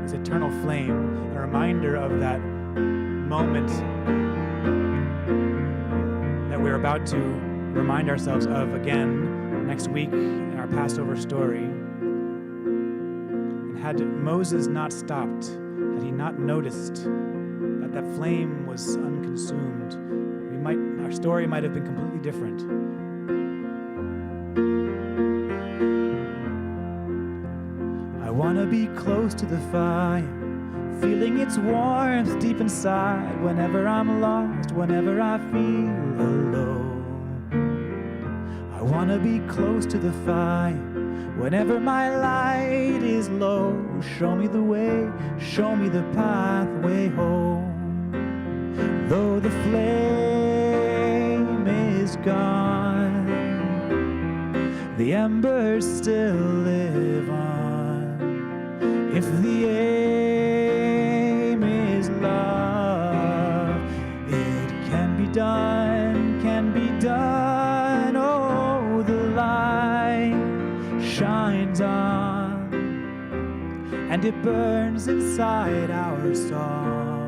this eternal flame, a reminder of that moment that we're about to remind ourselves of again next week in our Passover story. And had Moses not stopped, had he not noticed that that flame was unconsumed, our story might have been completely different. I wanna be close to the fire, feeling its warmth deep inside. Whenever I'm lost, whenever I feel alone, I wanna be close to the fire. Whenever my light is low, show me the way, show me the pathway home. Though the flame is gone, the embers still live on. If the aim is love, it can be done, can be done. Oh, the light shines on, and it burns inside our song.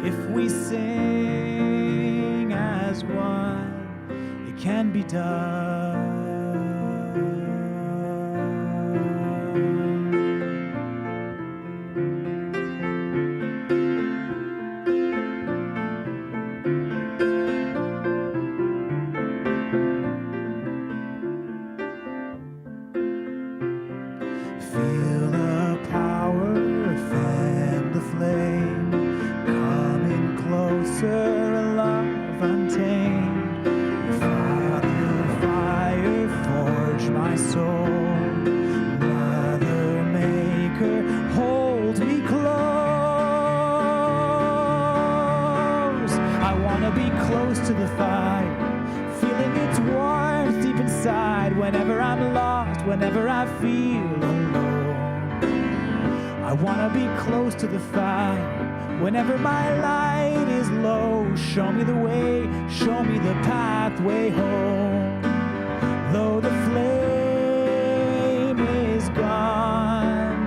If we sing as one, it can be done. wanna be close to the fire, feeling its warmth deep inside. Whenever I'm lost, whenever I feel alone, I wanna be close to the fire. Whenever my light is low, show me the way, show me the pathway home. Though the flame is gone,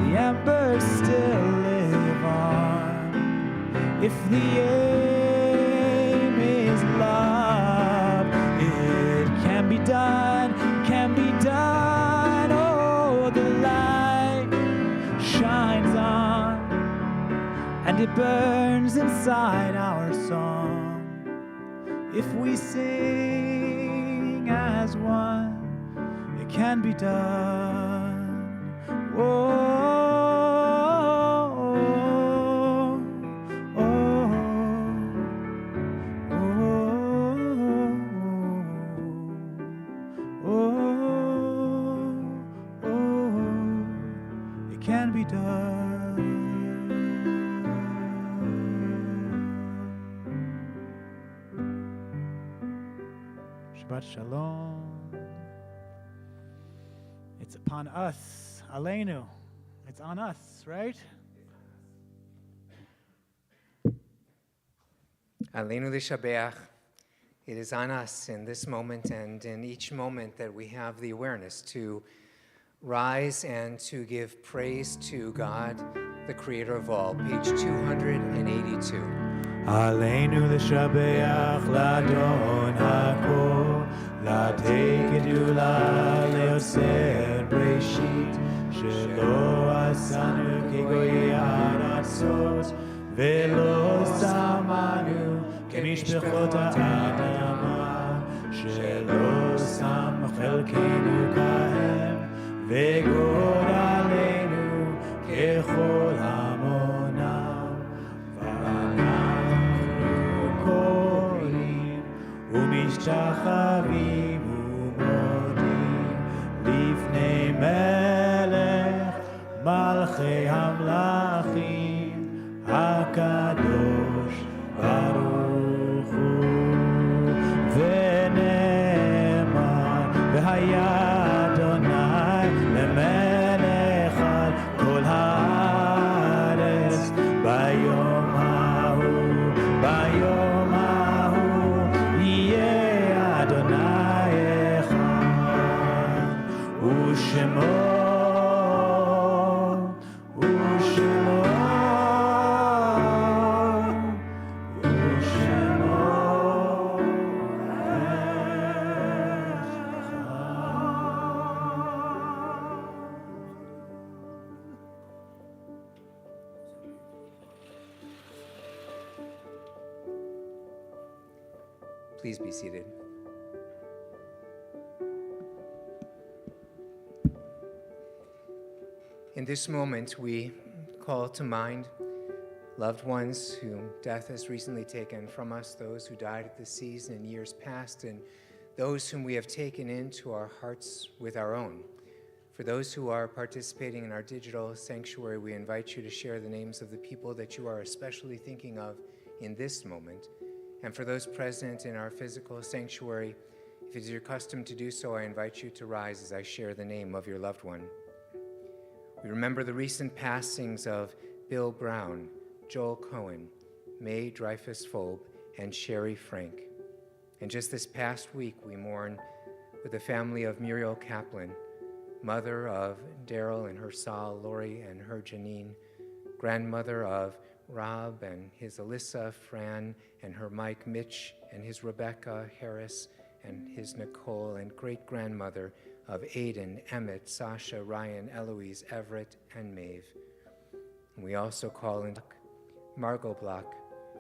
the embers still live on. If the aim is love, it can be done, can be done. Oh, the light shines on, and it burns inside our song. If we sing as one, it can be done. Oh, oh, oh, oh, oh, it can be done. Shabbat Shalom. It's upon us, Aleinu. It's on us, right? Aleinu l'shabeach. It is on us in this moment and in each moment that we have the awareness to rise and to give praise to God, the creator of all. Page 282. Aleinu l'shabeach l'adon hakol, l'tei gedula le'oser breshit, shelo asanu kegoyei ha'aratzot, ve'lo samanu kemishpechot ha'adama, shelo sam chelkenu kahem, ve'god aleinu kechol hamonam, ומשתחווים ומודים לפני מלך מלכי המלכים הקדוש ברוך הוא. ונאמר והיה אדוני למלך על כל הארץ ביום ההוא, ביום ההוא יהיה אדוני אחד, ושמו Please be seated. In this moment, we call to mind loved ones whom death has recently taken from us, those who died at the seas in years past, and those whom we have taken into our hearts with our own. For those who are participating in our digital sanctuary, we invite you to share the names of the people that you are especially thinking of in this moment. And for those present in our physical sanctuary, if it is your custom to do so, I invite you to rise as I share the name of your loved one. We remember the recent passings of Bill Brown, Joel Cohen, Mae Dreyfus-Fobe, and Sherry Frank. And just this past week, we mourn with the family of Muriel Kaplan, mother of Daryl and her Sal, Lori and her Janine, grandmother of Rob and his Alyssa, Fran and her Mike, Mitch and his Rebecca, Harris and his Nicole, and great-grandmother of Aiden, Emmett, Sasha, Ryan, Eloise, Everett, and Maeve. And we also call in Margot Block,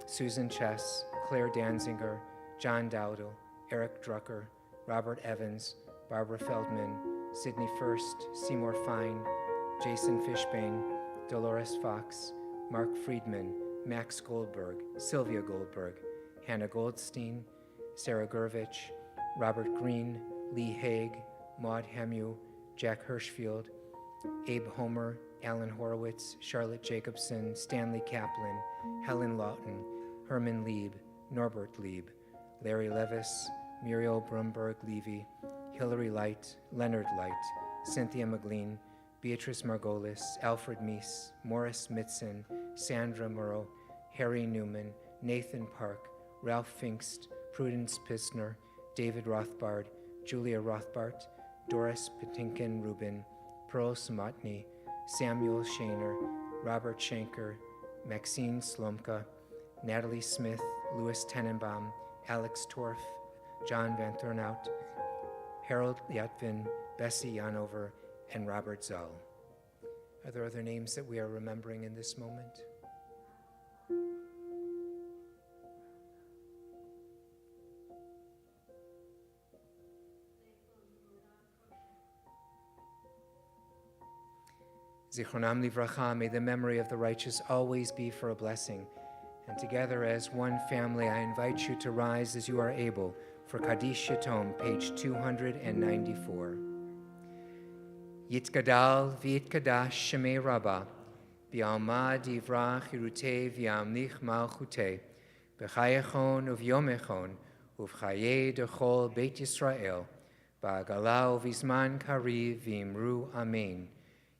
Susan Chess, Claire Danziger, John Dowdle, Eric Drucker, Robert Evans, Barbara Feldman, Sydney First, Seymour Fine, Jason Fishbane, Dolores Fox, Mark Friedman, Max Goldberg, Sylvia Goldberg, Hannah Goldstein, Sarah Gurvich, Robert Green, Lee Haig, Maud Hemu, Jack Hirschfield, Abe Homer, Alan Horowitz, Charlotte Jacobson, Stanley Kaplan, Helen Lawton, Herman Lieb, Norbert Lieb, Larry Levis, Muriel Brumberg-Levy, Hilary Light, Leonard Light, Cynthia McLean, Beatrice Margolis, Alfred Meese, Morris Mitzen, Sandra Murrow, Harry Newman, Nathan Park, Ralph Finkst, Prudence Pisner, David Rothbard, Julia Rothbart, Doris Patinkin Rubin, Pearl Samotny, Samuel Shaner, Robert Schenker, Maxine Slomka, Natalie Smith, Louis Tenenbaum, Alex Torf, John Van Thornout, Harold Yatvin, Bessie Yanover, and Robert Zoll. Are there other names that we are remembering in this moment? Zichronam livracha, may the memory of the righteous always be for a blessing. And together as one family, I invite you to rise as you are able for Kaddish Yatom, page 294. Yitgadal v'yitkadash shemei Rabbah, v'alma divra chirutei v'yamlich malchutei, b'chayechon uv'yomechon, uv'chayei dechol Beit Yisrael, ba'agala uv'izman kariv v'imru amen.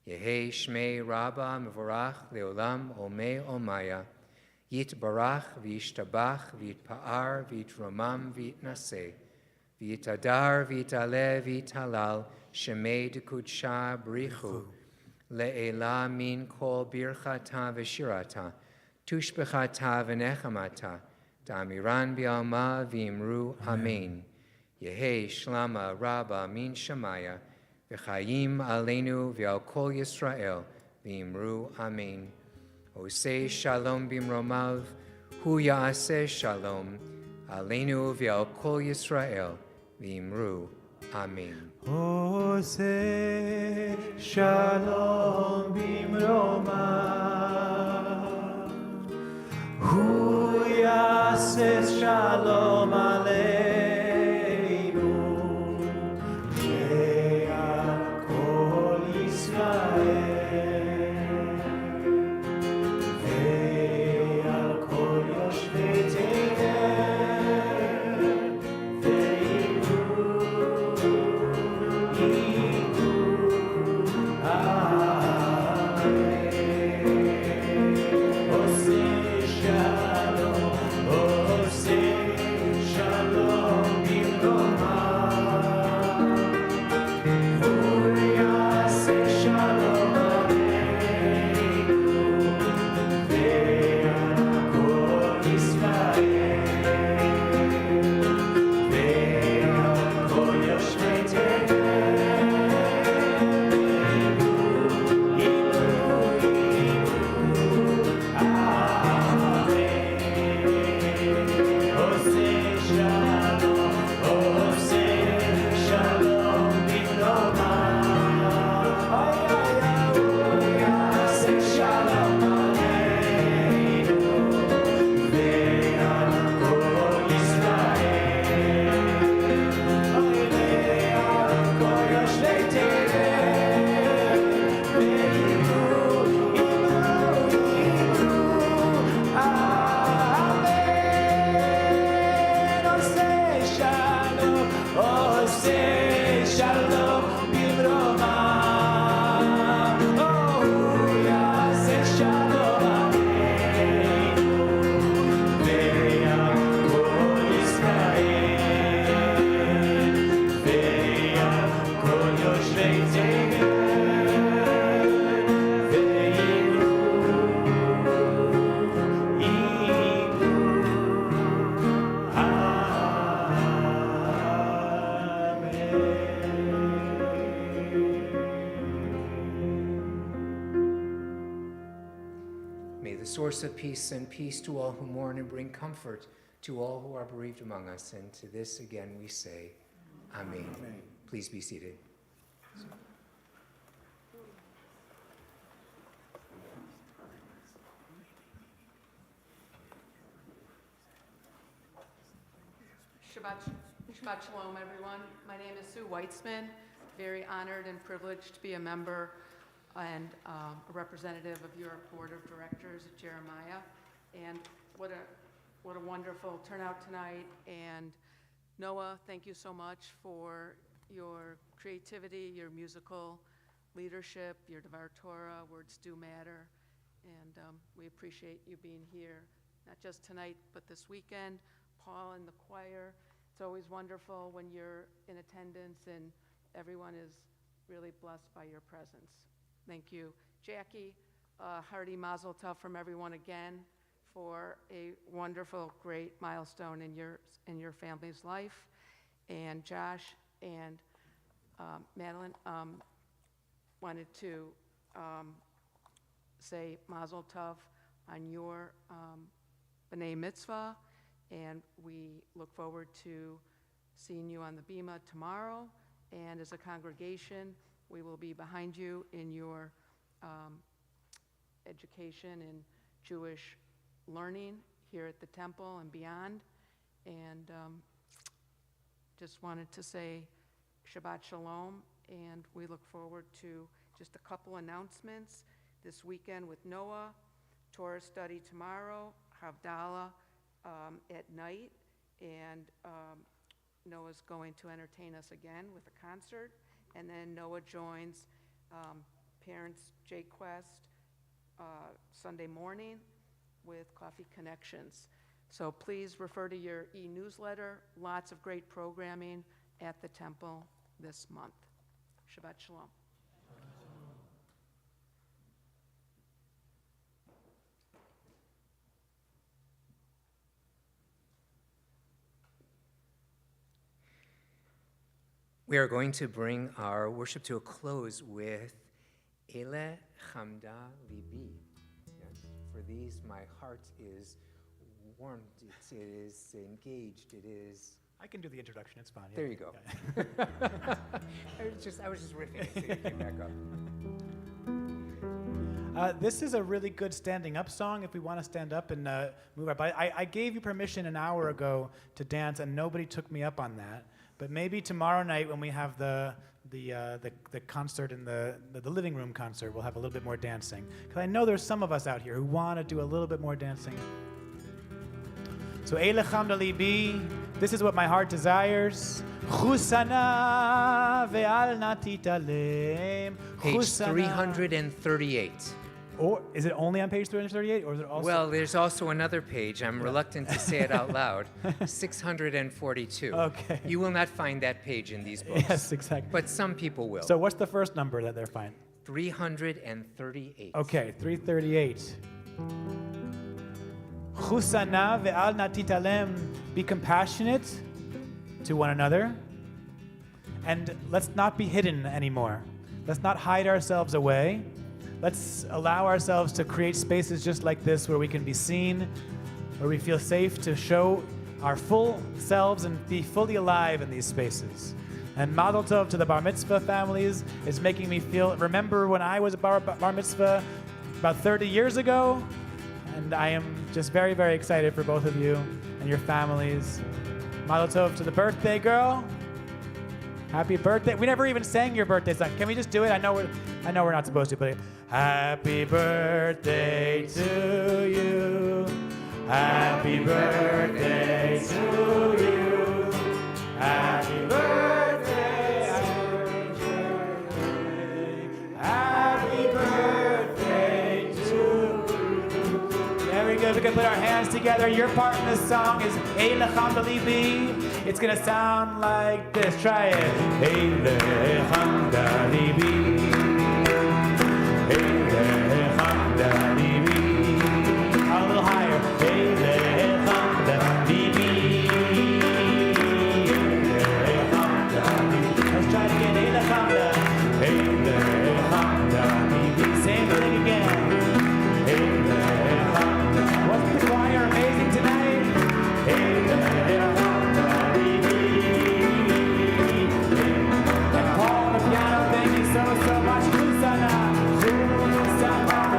Yehi shmei Rabbah mevorach leolam olmei olmaya, yitbarach v'yishtabach v'yitpa'ar v'yitromam v'yitnaseh, v'yitadar v'yitaleh v'yitalal, shemei dekudsha brichu, le'ela min kol birchata v'shirata, tushbechata v'nechamata, da'amiran bi'alma v'imru amen. Yehi shlama Rabbah min shamaya, v'chayim aleinu v'al kol Yisrael, v'imru amen. Oseh shalom bimromav, hu ya'aseh shalom, aleinu v'al kol Yisrael, v'imru amen. Oseh shalom bimromav, hu ya'aseh shalom aleinu. Source of peace, and peace to all who mourn, and bring comfort to all who are bereaved among us. And to this again we say, Amen. Amen. Please be seated. Shabbat Shalom, everyone. My name is Sue Weitzman. Very honored and privileged to be a member and a representative of your board of directors at Jeremiah. And what what a wonderful turnout tonight. And Noah, thank you so much for your creativity, your musical leadership, your Devar Torah, words do matter. And we appreciate you being here, not just tonight, but this weekend. Paul and the choir, it's always wonderful when you're in attendance and everyone is really blessed by your presence. Thank you. Jackie, hearty mazel tov from everyone again for a wonderful, great milestone in your family's life. And Josh and Madeline wanted to say mazel tov on your B'nai Mitzvah, and we look forward to seeing you on the Bima tomorrow. And as a congregation, we will be behind you in your education in Jewish learning here at the temple and beyond. And just wanted to say Shabbat Shalom, and we look forward to just a couple announcements this weekend with Noah, Torah study tomorrow, Havdalah at night, and Noah's going to entertain us again with a concert, and then Noah joins Parents J-Quest Sunday morning with Coffee Connections. So please refer to your e-newsletter. Lots of great programming at the temple this month. Shabbat Shalom. We are going to bring our worship to a close with Ele Chamda Libi. Yes, for these, my heart is warmed, it is engaged, it is... I can do the introduction, it's fine. Yeah. There you go. Yeah. I was just riffing until you came back up. This is a really good standing up song if we want to stand up and move up. I gave you permission an hour ago to dance, and nobody took me up on that. But maybe tomorrow night when we have the concert in the living room concert, we'll have a little bit more dancing. Because I know there's some of us out here who want to do a little bit more dancing. So Ele Chamda Libi, this is what my heart desires. Chusana ve'al na titalem. Page 338. Or is it only on page 338, or is it also? Well, there's also another page. I'm reluctant to say it out loud. 642. Okay. You will not find that page in these books. Yes, exactly. But some people will. So what's the first number that they're finding? 338. Okay, 338. Chusana ve'al na titalem. Be compassionate to one another. And let's not be hidden anymore. Let's not hide ourselves away. Let's allow ourselves to create spaces just like this where we can be seen, where we feel safe to show our full selves and be fully alive in these spaces. And Mazel Tov to the Bar Mitzvah families. It's making me remember when I was a Bar Mitzvah about 30 years ago, and I am just very, very excited for both of you and your families. Mazel Tov to the birthday girl. Happy birthday. We never even sang your birthday song. Can we just do it? I know we're not supposed to, but happy birthday to you. Happy birthday to you. Happy birthday. Happy birthday to you. Very good. We can put our hands together. Your part in this song is Ele Chamda Libi. It's gonna sound like this. Try it. Ele Chamda Libi. Ele Chamda Libi. A little higher. Ele Chamda Libi. Ele Chamda Libi. Let's try it again. Ele Chamda. Ele Chamda Libi. Same thing again. Ele Chamda. Wasn't the choir amazing tonight? Ele Chamda. So much Chusana, Chusana,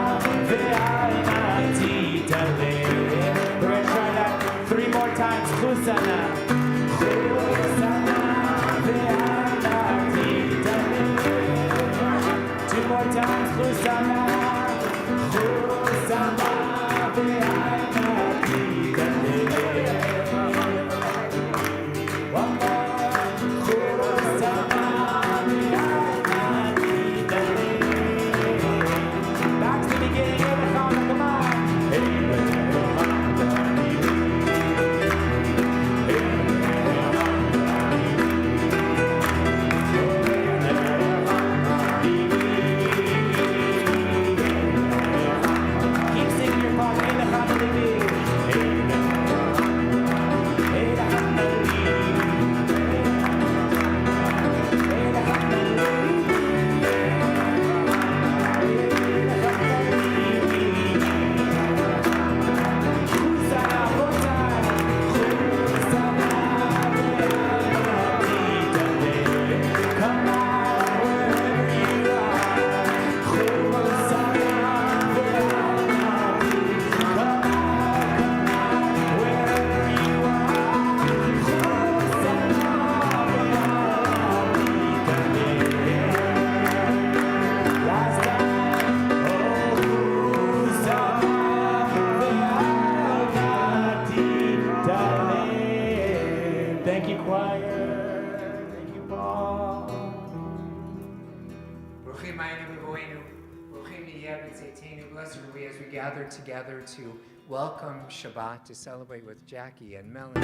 ve'al na titalem. We're going to try that 3 more times. Chusana, Chusana, ve'al na titalem. 2 more times. Chusana, Chusana, ve'al na titalem. as we gather together to welcome Shabbat, to celebrate with Jackie and Melanie.